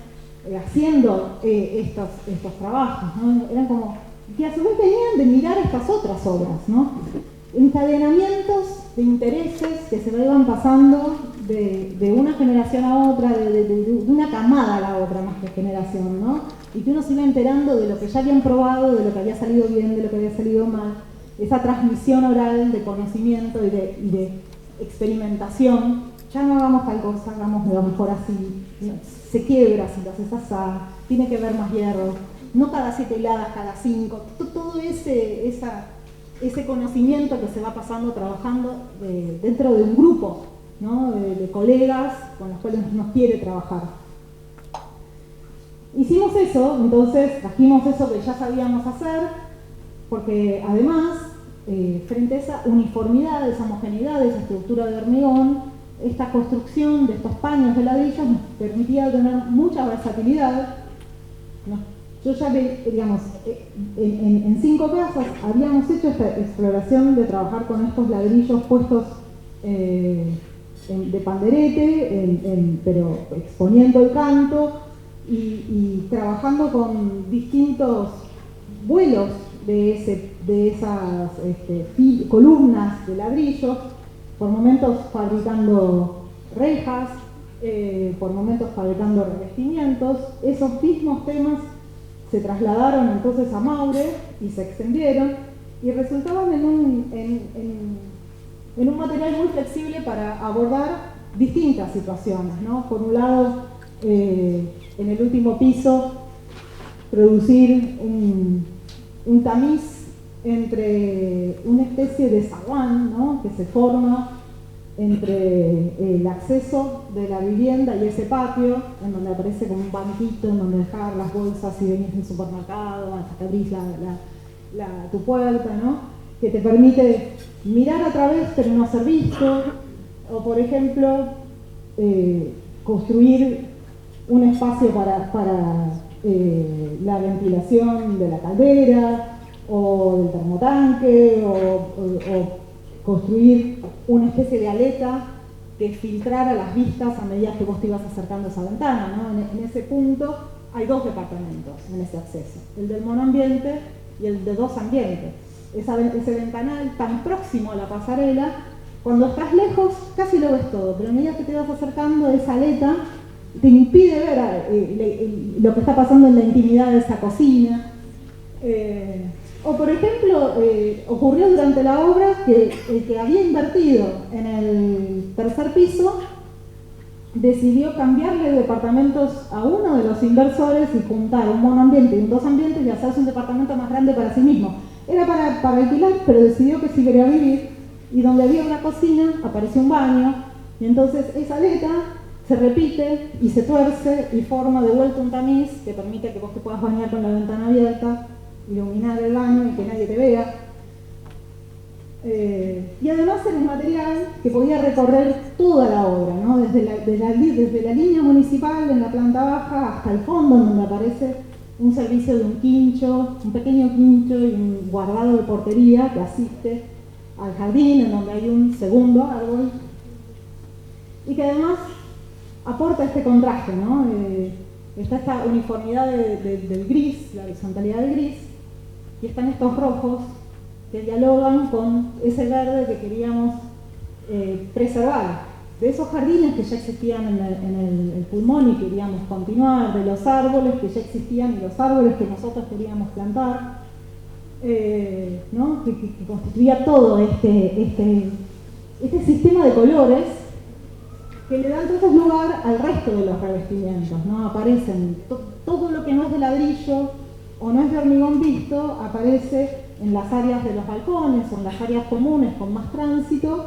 haciendo estos trabajos, ¿no? Eran como, que a su vez venían de mirar estas otras obras, ¿no? Encadenamientos de intereses que se iban pasando de una generación a otra, de una camada a la otra, más que generación, ¿no? Y que uno se iba enterando de lo que ya habían probado, de lo que había salido bien, de lo que había salido mal. Esa transmisión oral de conocimiento y de experimentación. Ya no hagamos tal cosa, hagamos de lo mejor así. Se quiebra si lo haces así, tiene que haber más hierro. no cada 7 hiladas, cada 5, todo ese conocimiento que se va pasando trabajando dentro de un grupo, ¿no? de colegas con los cuales nos quiere trabajar. Hicimos eso, entonces trajimos eso que ya sabíamos hacer, porque además, frente a esa uniformidad, esa homogeneidad, esa estructura de hormigón, esta construcción de estos paños de ladrillos nos permitía tener mucha versatilidad. Yo ya, digamos, en 5 casas habíamos hecho esta exploración de trabajar con estos ladrillos puestos de panderete, pero exponiendo el canto y trabajando con distintos vuelos de esas columnas de ladrillos, por momentos fabricando rejas, por momentos fabricando revestimientos. Esos mismos temas se trasladaron entonces a Maure y se extendieron y resultaban en un material muy flexible para abordar distintas situaciones, ¿no? Por un lado, en el último piso, producir un tamiz entre una especie de zaguán, ¿no? que se forma entre el acceso de la vivienda y ese patio, en donde aparece como un banquito en donde dejar las bolsas si venís del supermercado, hasta que abrís tu puerta, ¿no? que te permite mirar a través pero no ser visto, o por ejemplo construir un espacio para la ventilación de la caldera o del termotanque, o construir una especie de aleta que filtrara las vistas a medida que vos te ibas acercando a esa ventana, ¿no? En ese punto hay 2 departamentos en ese acceso, el del monoambiente y el de 2 ambientes. Ese ventanal tan próximo a la pasarela, cuando estás lejos casi lo ves todo, pero a medida que te vas acercando, esa aleta te impide ver lo que está pasando en la intimidad de esa cocina. O por ejemplo, ocurrió durante la obra que el que había invertido en el 3er piso decidió cambiarle departamentos a uno de los inversores y juntar un monoambiente y un 2 ambientes y hacerse un departamento más grande para sí mismo. Era para alquilar, pero decidió que sí quería vivir, y donde había una cocina apareció un baño, y entonces esa aleta se repite y se tuerce y forma de vuelta un tamiz que permite que vos te puedas bañar con la ventana abierta, iluminar el baño y que nadie te vea. Y además era un material que podía recorrer toda la obra, ¿no? desde la línea municipal en la planta baja hasta el fondo, en donde aparece un servicio de un quincho, un pequeño quincho y un guardado de portería que asiste al jardín, en donde hay un segundo árbol, y que además aporta este contraste, ¿no? Está esta uniformidad del gris, la horizontalidad del gris, y están estos rojos que dialogan con ese verde que queríamos preservar, de esos jardines que ya existían en el pulmón y queríamos continuar, de los árboles que ya existían y los árboles que nosotros queríamos plantar, ¿no? que constituía todo este sistema de colores que le da entonces lugar al resto de los revestimientos, ¿no? Aparecen todo lo que no es de ladrillo o no es de hormigón visto, aparece en las áreas de los balcones o en las áreas comunes con más tránsito,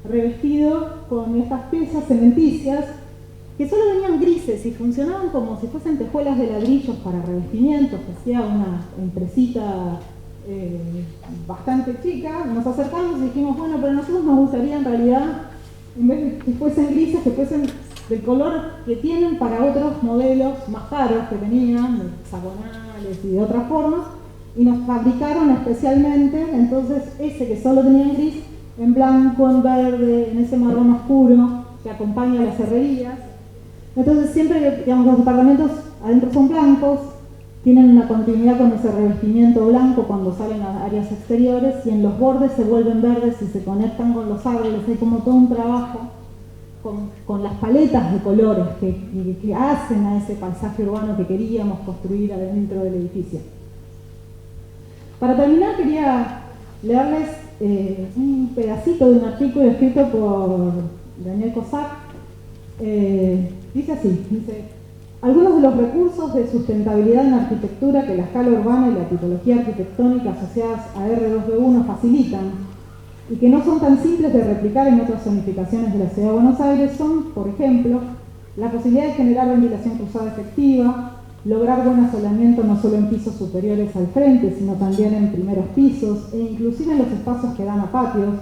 revestido con estas piezas cementicias que solo venían grises y funcionaban como si fuesen tejuelas de ladrillos para revestimientos, que hacía una empresita bastante chica. Nos acercamos y dijimos, bueno, pero a nosotros nos gustaría en realidad, en vez de que fuesen grises, que fuesen del color que tienen para otros modelos más caros que tenían, hexagonales y de otras formas, y nos fabricaron especialmente entonces ese que solo tenía en gris, en blanco, en verde, en ese marrón oscuro que acompaña a las herrerías. Entonces siempre, digamos, los departamentos adentro son blancos, tienen una continuidad con ese revestimiento blanco cuando salen a áreas exteriores, y en los bordes se vuelven verdes y se conectan con los árboles. Hay como todo un trabajo con las paletas de colores que hacen a ese paisaje urbano que queríamos construir adentro del edificio. Para terminar, quería leerles un pedacito de un artículo escrito por Daniel Cossack. Dice así, dice: Algunos de los recursos de sustentabilidad en arquitectura que la escala urbana y la tipología arquitectónica asociadas a R2B1 facilitan y que no son tan simples de replicar en otras zonificaciones de la Ciudad de Buenos Aires son, por ejemplo, la posibilidad de generar ventilación cruzada efectiva, lograr buen asolamiento no solo en pisos superiores al frente, sino también en primeros pisos e inclusive en los espacios que dan a patios,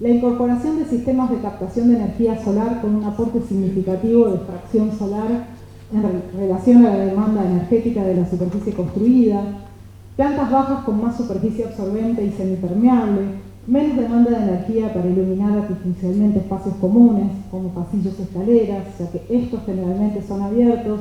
la incorporación de sistemas de captación de energía solar con un aporte significativo de extracción solar en relación a la demanda energética de la superficie construida, plantas bajas con más superficie absorbente y semipermeable, menos demanda de energía para iluminar artificialmente espacios comunes, como pasillos y escaleras, ya que estos generalmente son abiertos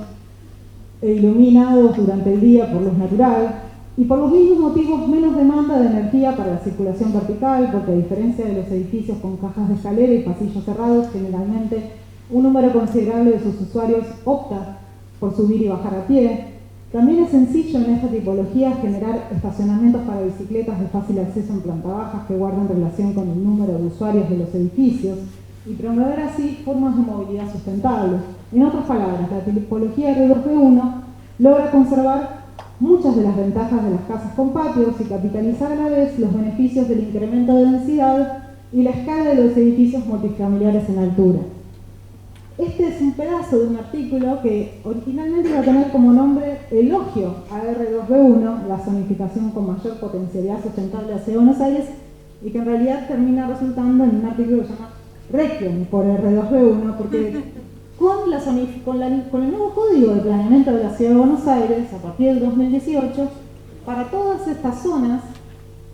e iluminados durante el día por luz natural, y por los mismos motivos menos demanda de energía para la circulación vertical, porque a diferencia de los edificios con cajas de escalera y pasillos cerrados, generalmente un número considerable de sus usuarios opta por subir y bajar a pie. También es sencillo en esta tipología generar estacionamientos para bicicletas de fácil acceso en planta baja que guardan relación con el número de usuarios de los edificios y promover así formas de movilidad sustentables. En otras palabras, la tipología R2B1 logra conservar muchas de las ventajas de las casas con patios y capitalizar a la vez los beneficios del incremento de densidad y la escala de los edificios multifamiliares en altura. Este es un pedazo de un artículo que originalmente iba a tener como nombre Elogio a R2B1, la zonificación con mayor potencialidad sustentable hacia Buenos Aires, y que en realidad termina resultando en un artículo que se llama Requiem por R2B1, porque con el nuevo Código de Planeamiento de la Ciudad de Buenos Aires, a partir del 2018, para todas estas zonas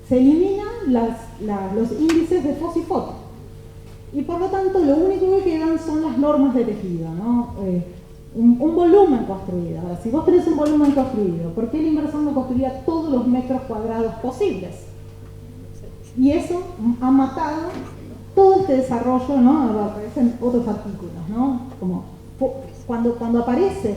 se eliminan los índices de FOS y FOT. Y por lo tanto, lo único que quedan son las normas de tejido, ¿no? Un volumen construido. Ahora, si vos tenés un volumen construido, ¿por qué el inversor no construía todos los metros cuadrados posibles? Y eso ha matado todo este desarrollo, ¿no? Aparecen otros artículos, ¿no? Como cuando aparece,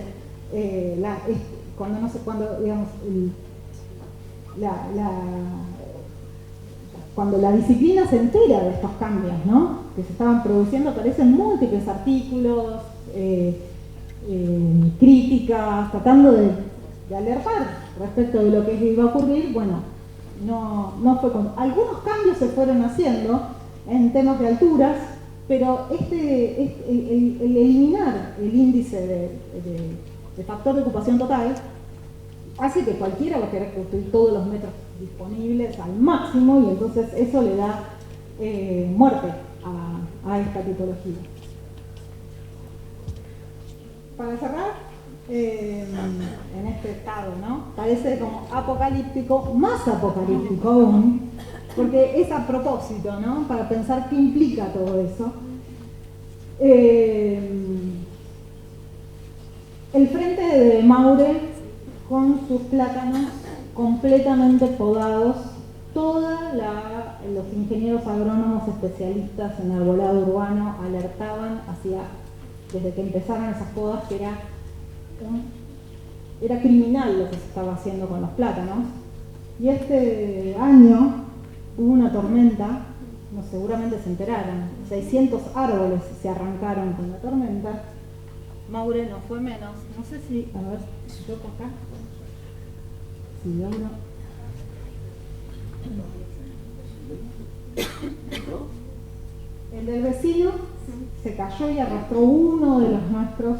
cuando la disciplina se entera de estos cambios, ¿no? Que se estaban produciendo, aparecen múltiples artículos, críticas, tratando de alertar respecto de lo que iba a ocurrir. Bueno, no fue con... Algunos cambios se fueron haciendo en temas de alturas, pero el eliminar el índice de factor de ocupación total hace que cualquiera va a querer construir todos los metros disponibles al máximo, y entonces eso le da muerte a esta tipología. Para cerrar, en este estado, ¿no? Parece como apocalíptico, más apocalíptico aún, porque es a propósito, ¿no? Para pensar qué implica todo eso. El frente de Maure con sus plátanos completamente podados, los ingenieros agrónomos especialistas en arbolado urbano alertaban desde que empezaron esas podas, que era criminal lo que se estaba haciendo con los plátanos. Y este año hubo una tormenta, seguramente se enteraron, 600 árboles se arrancaron con la tormenta. Maure no fue menos. No sé si, a ver, si toco acá, si logro. El del vecino se cayó y arrastró uno de los nuestros,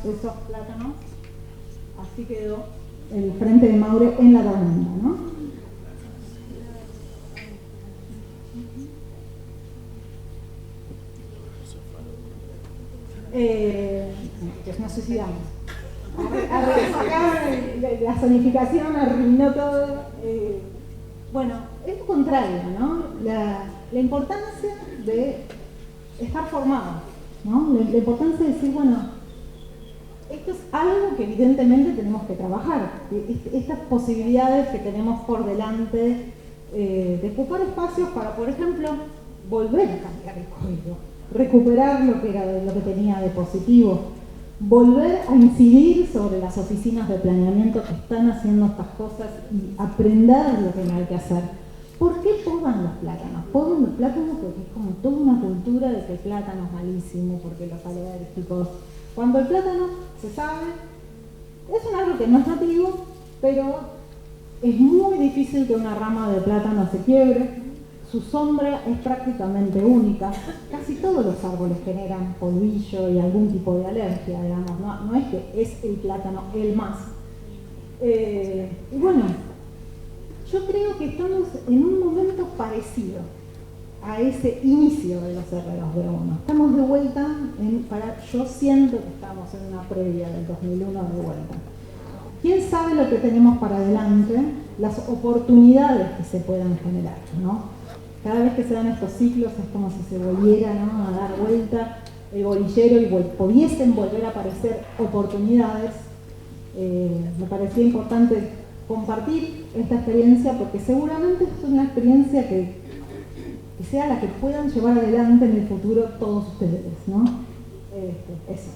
esos plátanos. Así quedó el frente de Maure en la tormenta, ¿no? Nos suicidamos. La zonificación arruinó todo. Bueno, es lo contrario, ¿no? La importancia de estar formado, ¿no? La importancia de decir, bueno, esto es algo que evidentemente tenemos que trabajar. Estas posibilidades que tenemos por delante de ocupar espacios para, por ejemplo, volver a cambiar el código, recuperar lo que tenía de positivo, volver a incidir sobre las oficinas de planeamiento que están haciendo estas cosas y aprender lo que no hay que hacer. ¿Por qué podan los plátanos? Podan los plátanos porque es como toda una cultura de que el plátano es malísimo, porque los alérgicos. Cuando el plátano se sabe Es un árbol que no es nativo, pero es muy difícil que una rama de plátano se quiebre. Su sombra es prácticamente única. Casi todos los árboles generan polvillo y algún tipo de alergia, digamos. No es que es el plátano el más. Y bueno, yo creo que estamos en un momento parecido a ese inicio de los herreros de uno. Estamos de vuelta, yo siento que estamos en una previa del 2001 de vuelta. ¿Quién sabe lo que tenemos para adelante? Las oportunidades que se puedan generar, ¿no? Cada vez que se dan estos ciclos es como si se volviera, ¿no?, a dar vuelta el bolillero y pudiesen volver a aparecer oportunidades. Me parecía importante compartir esta experiencia porque seguramente es una experiencia que sea la que puedan llevar adelante en el futuro todos ustedes, ¿no? Eso.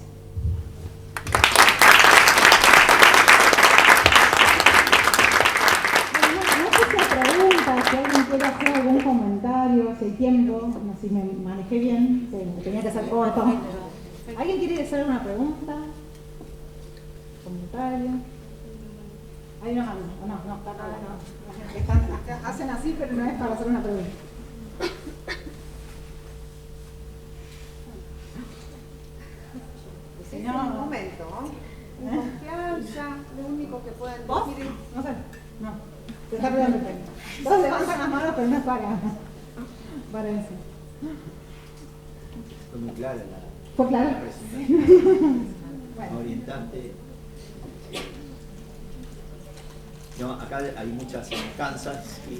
Si alguien quiere hacer algún comentario, si hay tiempo, no sé si me manejé bien, me tenía que hacer corto. ¿Alguien quiere hacer una pregunta? ¿Comentario? Ahí no, hacen así, pero no es para hacer una pregunta. Es un momento, ¿no? Confianza, lo único que pueden decir es... No sé, no. Te está pidiendo el premio. Todos levantan las manos, pero no es para eso. Fue muy clara ¿Fue claro? la presentación. Bueno. Orientante. No, acá hay muchas semejanzas y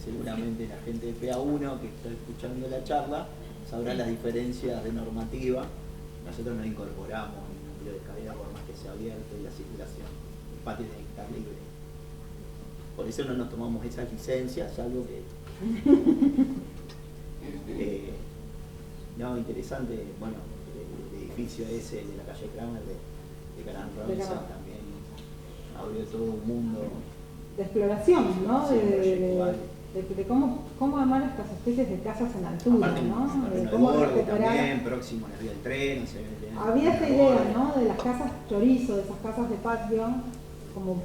seguramente la gente de PA1 que está escuchando la charla sabrá las diferencias de normativa. Nosotros no incorporamos el núcleo de escalera por más que sea abierto y la circulación. El patio tiene que estar libre. Por eso no nos tomamos esas licencias, algo que... no, interesante, bueno, el edificio ese de la calle Kramer de Gran Robinson también abrió todo un mundo de exploración, ¿no? Sí, de cómo armar estas especies de casas en altura, aparte, ¿no? De cómo borde recuperar. también, próximo a la vía del tren, no sé, había esta idea, ¿no?, de las casas chorizo, de esas casas de patio, como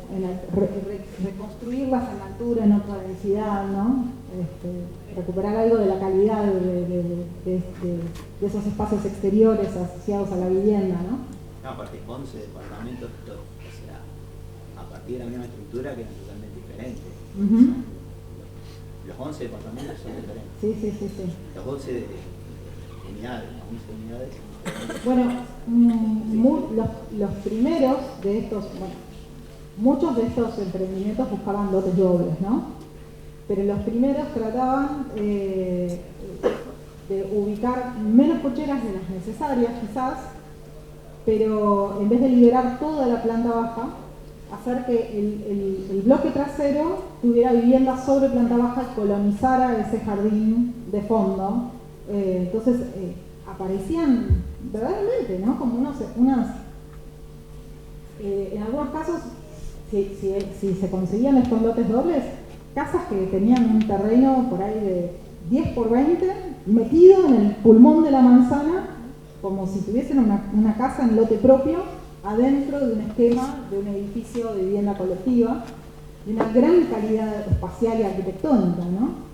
reconstruirlas en altura, en otra densidad, ¿no? Recuperar algo de la calidad de esos espacios exteriores asociados a la vivienda, ¿no? No, aparte 11 departamentos, todo, o sea, a partir de la misma estructura que eran totalmente diferentes. Los 11 departamentos son diferentes. Sí. Los 11 unidades, Bueno, los primeros de estos, muchos de estos emprendimientos buscaban lotes dobles, ¿no? Pero los primeros trataban de ubicar menos cocheras de las necesarias, quizás, pero en vez de liberar toda la planta baja, hacer que el bloque trasero tuviera vivienda sobre planta baja y colonizara ese jardín de fondo. Entonces aparecían verdaderamente, ¿no?, como unas en algunos casos, si se conseguían estos lotes dobles, casas que tenían un terreno por ahí de 10 por 20 metido en el pulmón de la manzana, como si tuviesen una casa en lote propio adentro de un esquema de un edificio de vivienda colectiva de una gran calidad espacial y arquitectónica, ¿no?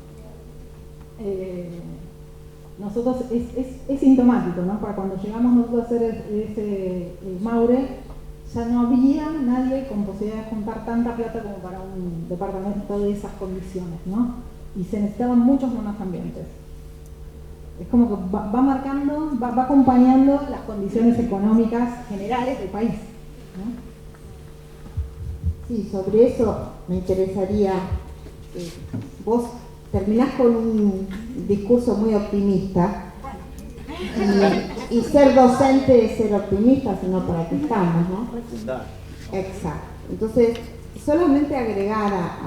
Nosotros es sintomático, ¿no? Para cuando llegamos nosotros a hacer el Maure, ya no había nadie con posibilidad de juntar tanta plata como para un departamento de esas condiciones, ¿no? Y se necesitaban muchos buenos ambientes. Es como que va marcando, va acompañando las condiciones económicas generales del país, ¿no? Sí, sobre eso me interesaría, vos terminás con un discurso muy optimista, y ser docente es ser optimista, sino para qué estamos, ¿no? Exacto. Entonces, solamente agregar a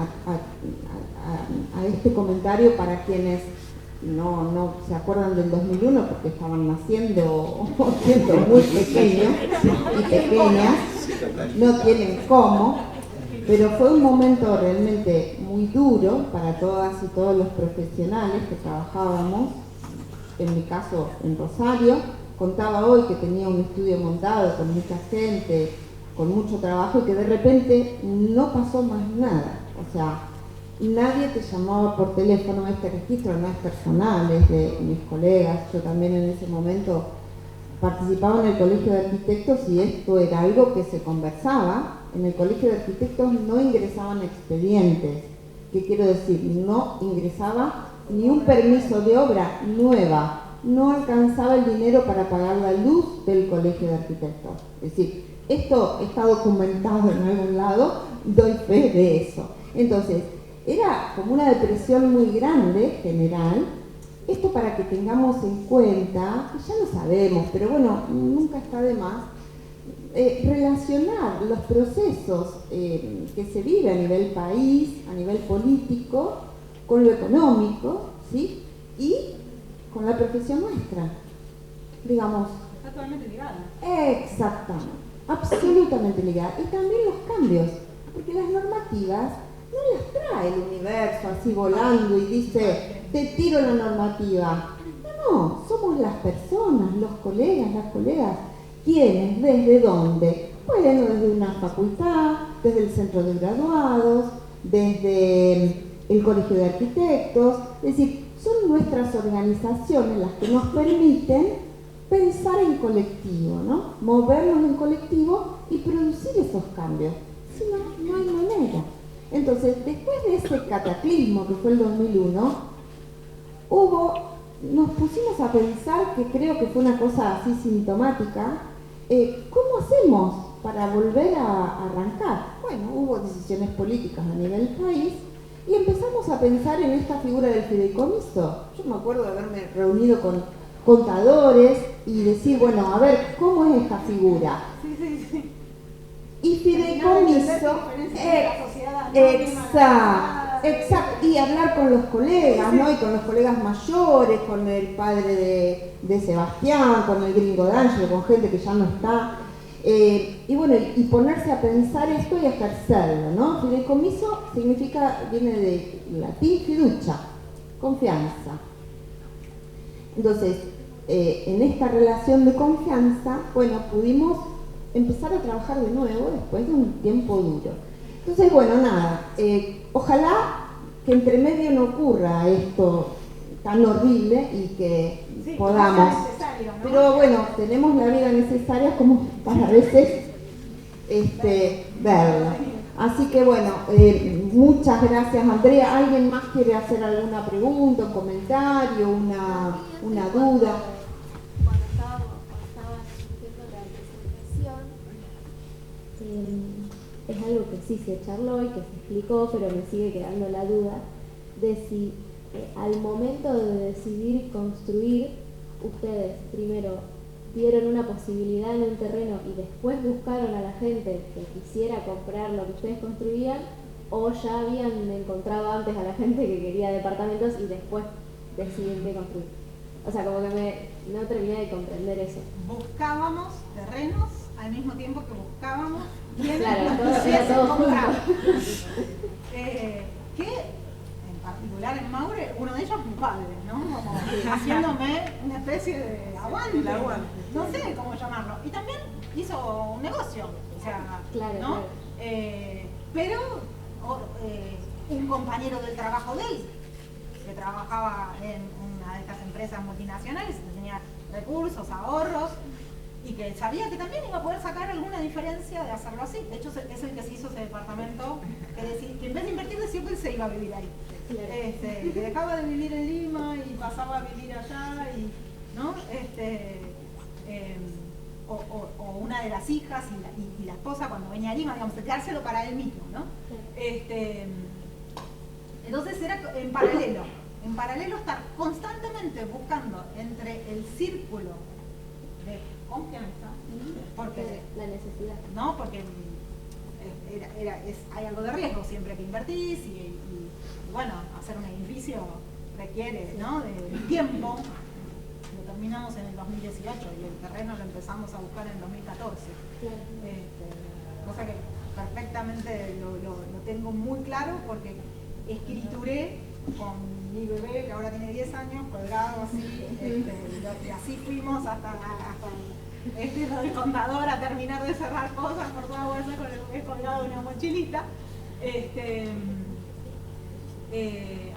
este comentario para quienes no se acuerdan del 2001 porque estaban naciendo o siendo muy pequeños y pequeñas, no tienen cómo, pero fue un momento realmente muy duro para todas y todos los profesionales que trabajábamos, en mi caso en Rosario. Contaba hoy que tenía un estudio montado con mucha gente, con mucho trabajo y que de repente no pasó más nada. O sea, nadie te llamaba por teléfono. Este registro no es personal, es de mis colegas. Yo también en ese momento participaba en el Colegio de Arquitectos y esto era algo que se conversaba. En el Colegio de Arquitectos no ingresaban expedientes. ¿Qué quiero decir? No ingresaba ni un permiso de obra nueva. No alcanzaba el dinero para pagar la luz del Colegio de Arquitectos. Es decir, esto está documentado en algún lado, doy fe de eso. Entonces, era como una depresión muy grande, general. Esto para que tengamos en cuenta, que ya lo sabemos, pero bueno, nunca está de más, relacionar los procesos que se vive a nivel país, a nivel político, con lo económico, ¿sí? Y con la profesión nuestra, digamos. Está totalmente ligada. Exactamente, absolutamente ligada. Y también los cambios, porque las normativas no las trae el universo así volando y dice, te tiro la normativa. No, somos las personas, los colegas, las colegas, quienes, desde dónde. Bueno, desde una facultad, desde el centro de graduados, desde el Colegio de Arquitectos, es decir, son nuestras organizaciones las que nos permiten pensar en colectivo, ¿no? Movernos en colectivo y producir esos cambios. Si no, no hay manera. Entonces, después de ese cataclismo que fue el 2001, nos pusimos a pensar, que creo que fue una cosa así sintomática, ¿cómo hacemos para volver a arrancar? Bueno, hubo decisiones políticas a nivel país y empezamos a pensar en esta figura del fideicomiso. Yo me acuerdo de haberme reunido con contadores y decir, bueno, a ver, ¿cómo es esta figura? Sí. Y fideicomiso, exacto, y hablar con los colegas, ¿no? Y con los colegas mayores, con el padre de Sebastián, con el gringo D'Angelo, con gente que ya no está. Y bueno, y ponerse a pensar esto y a ejercerlo, ¿no? Fideicomiso viene de latín fiducia, confianza. Entonces, en esta relación de confianza, bueno, pudimos empezar a trabajar de nuevo después de un tiempo duro. Entonces, bueno, nada, ojalá que entre medio no ocurra esto tan horrible y que podamos, ¿no? Pero bueno, tenemos la vida necesaria como para a veces verla. Así que bueno, muchas gracias, Andrea. ¿Alguien más quiere hacer alguna pregunta, un comentario, una duda? Cuando estaba haciendo la presentación, es algo que sí se charló y que se explicó, pero me sigue quedando la duda de si al momento de decidir construir, ustedes primero vieron una posibilidad en un terreno y después buscaron a la gente que quisiera comprar lo que ustedes construían, o ya habían encontrado antes a la gente que quería departamentos y después deciden qué construir. O sea, como que no terminé de comprender eso. Buscábamos terrenos al mismo tiempo que buscábamos quién era todo comprar. Que en particular en Maure, uno de ellos mi padre, ¿no? Como haciéndome una especie de aguante. No sé cómo llamarlo. Y también hizo un negocio, o sea, claro, ¿no? Claro. Pero un compañero del trabajo de él, que trabajaba en una de estas empresas multinacionales, que tenía recursos, ahorros, y que sabía que también iba a poder sacar alguna diferencia de hacerlo así. De hecho, es el que se hizo ese departamento, que en vez de invertir decía que él se iba a vivir ahí. Claro. Que dejaba de vivir en Lima y pasaba a vivir allá, y, ¿no? O una de las hijas y la esposa cuando venía a Lima, digamos, quedárselo para él mismo, ¿no? Entonces era en paralelo estar constantemente buscando entre el círculo de confianza, porque la necesidad, ¿no? Porque hay algo de riesgo siempre que invertís y bueno, hacer un edificio requiere, ¿no? de tiempo. Lo terminamos en el 2018 y el terreno lo empezamos a buscar en el 2014. Cosa que perfectamente lo tengo muy claro porque escrituré con mi bebé, que ahora tiene 10 años, colgado así, y así fuimos hasta lo del contador a terminar de cerrar cosas por toda bolsa con el colgado de una mochilita.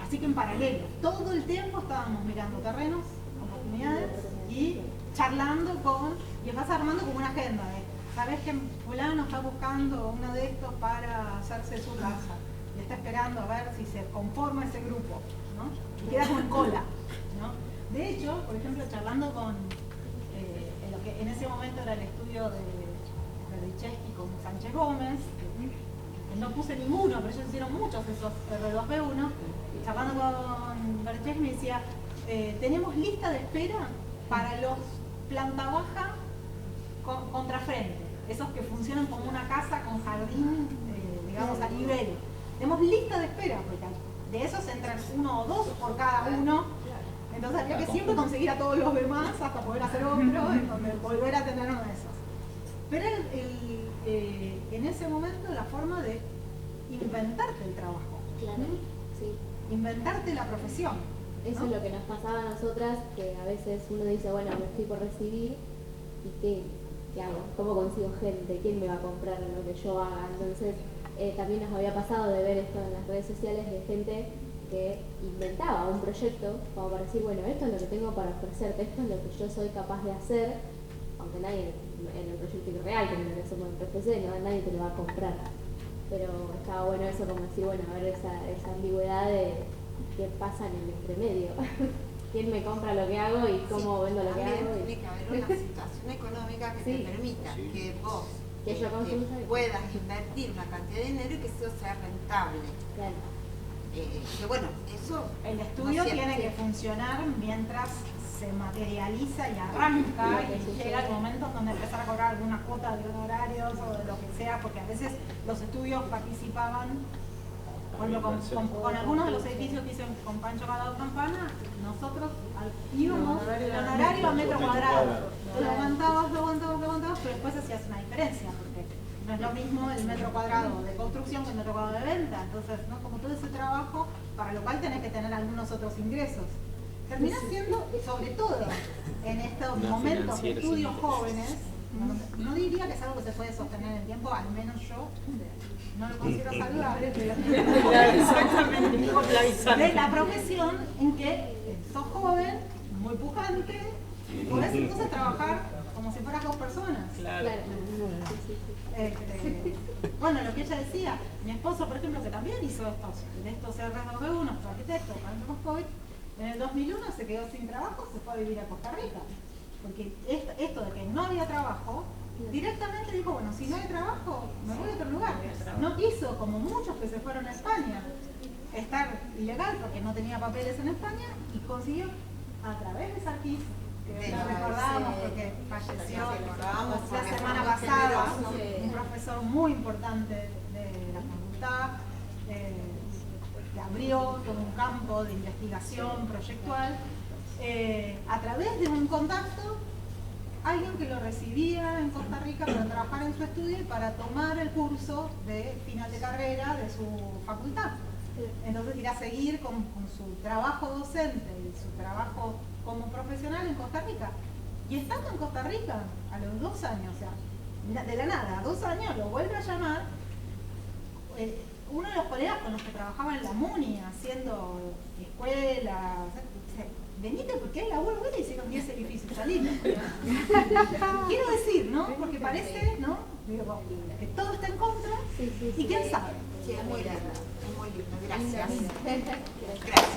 Así que en paralelo, todo el tiempo estábamos mirando terrenos, oportunidades y charlando y vas armando como una agenda de, ¿sabes que fulano está buscando uno de estos para hacerse su casa? Y está esperando a ver si se conforma ese grupo, ¿no? Y queda con cola, ¿no? De hecho, por ejemplo, charlando con lo que en ese momento era el estudio de Berdichevsky con Sánchez Gómez, que no puse ninguno, pero ellos hicieron muchos de esos R2B1, charlando con Berdichevsky me decía, tenemos lista de espera para los planta baja contrafrente, esos que funcionan como una casa con jardín, digamos, a nivel. Tenemos lista de espera, porque de esos entran 1 o 2 por cada uno, entonces había que siempre conseguir a todos los demás hasta poder hacer otro, en donde volver a tener uno de esos. Pero en ese momento la forma de inventarte el trabajo, Claro, sí. inventarte la profesión. Eso ¿no? es lo que nos pasaba a nosotras, que a veces uno dice, bueno, me estoy por recibir, ¿y qué hago? ¿Cómo consigo gente? ¿Quién me va a comprar lo que yo haga? Entonces, también nos había pasado de ver esto en las redes sociales de gente que inventaba un proyecto como para decir, bueno, esto es lo que tengo para ofrecerte, esto es lo que yo soy capaz de hacer, aunque nadie en el proyecto real, que es lo que hacemos en PFC, no, nadie te lo va a comprar. Pero estaba bueno eso, como decir, bueno, a ver esa ambigüedad de qué pasa en el entremedio. ¿Quién me compra lo que hago y cómo vendo lo que hago? Tiene que haber una situación económica que te permita que vos puedas invertir una cantidad de dinero y que eso sea rentable. Claro. Que bueno, eso... El estudio no tiene que funcionar mientras se materializa y arranca y llega el momento en donde empezar a cobrar alguna cuota de honorarios o de lo que sea, porque a veces los estudios participaban, con algunos de los edificios que hice con Pancho Calado Campana, nosotros íbamos el honorario a metro cuadrado, lo aguantabas, pero después hacías una diferencia, porque no es lo mismo el metro cuadrado de construcción que el metro cuadrado de venta, entonces, ¿no? Como todo ese trabajo, para lo cual tenés que tener algunos otros ingresos. Termina siendo, sobre todo en estos momentos de estudios jóvenes, no diría que es algo que se puede sostener en el tiempo, al menos yo no lo considero saludable, pero de la profesión en que sos joven, muy pujante, y podés entonces trabajar como si fueras 2 personas. Claro. Bueno, lo que ella decía, mi esposo, por ejemplo, que también hizo estos R2B1, su arquitecto, cuando COVID, en el 2001 se quedó sin trabajo, se fue a vivir a Costa Rica. Porque esto de que no había trabajo, directamente dijo, bueno, si no hay trabajo, me voy a otro lugar. No quiso, como muchos que se fueron a España, estar ilegal porque no tenía papeles en España y consiguió, a través de Sarkis, que la recordábamos porque falleció la semana pasada, un profesor muy importante de la facultad, que abrió todo un campo de investigación proyectual, a través de un contacto, alguien que lo recibía en Costa Rica para trabajar en su estudio y para tomar el curso de final de carrera de su facultad. Entonces ir a seguir con su trabajo docente y su trabajo como profesional en Costa Rica. Y estando en Costa Rica, a los 2 años, o sea, de la nada, a 2 años lo vuelve a llamar uno de los colegas con los que trabajaba en la MUNI, haciendo escuelas, venite porque hay laburo, bueno, hicieron 10 edificios salidos. Quiero decir, ¿no? Porque parece, ¿no? Digo, que todo está en contra, y quién sabe. Sí, es muy lindo, gracias. Gracias. Gracias.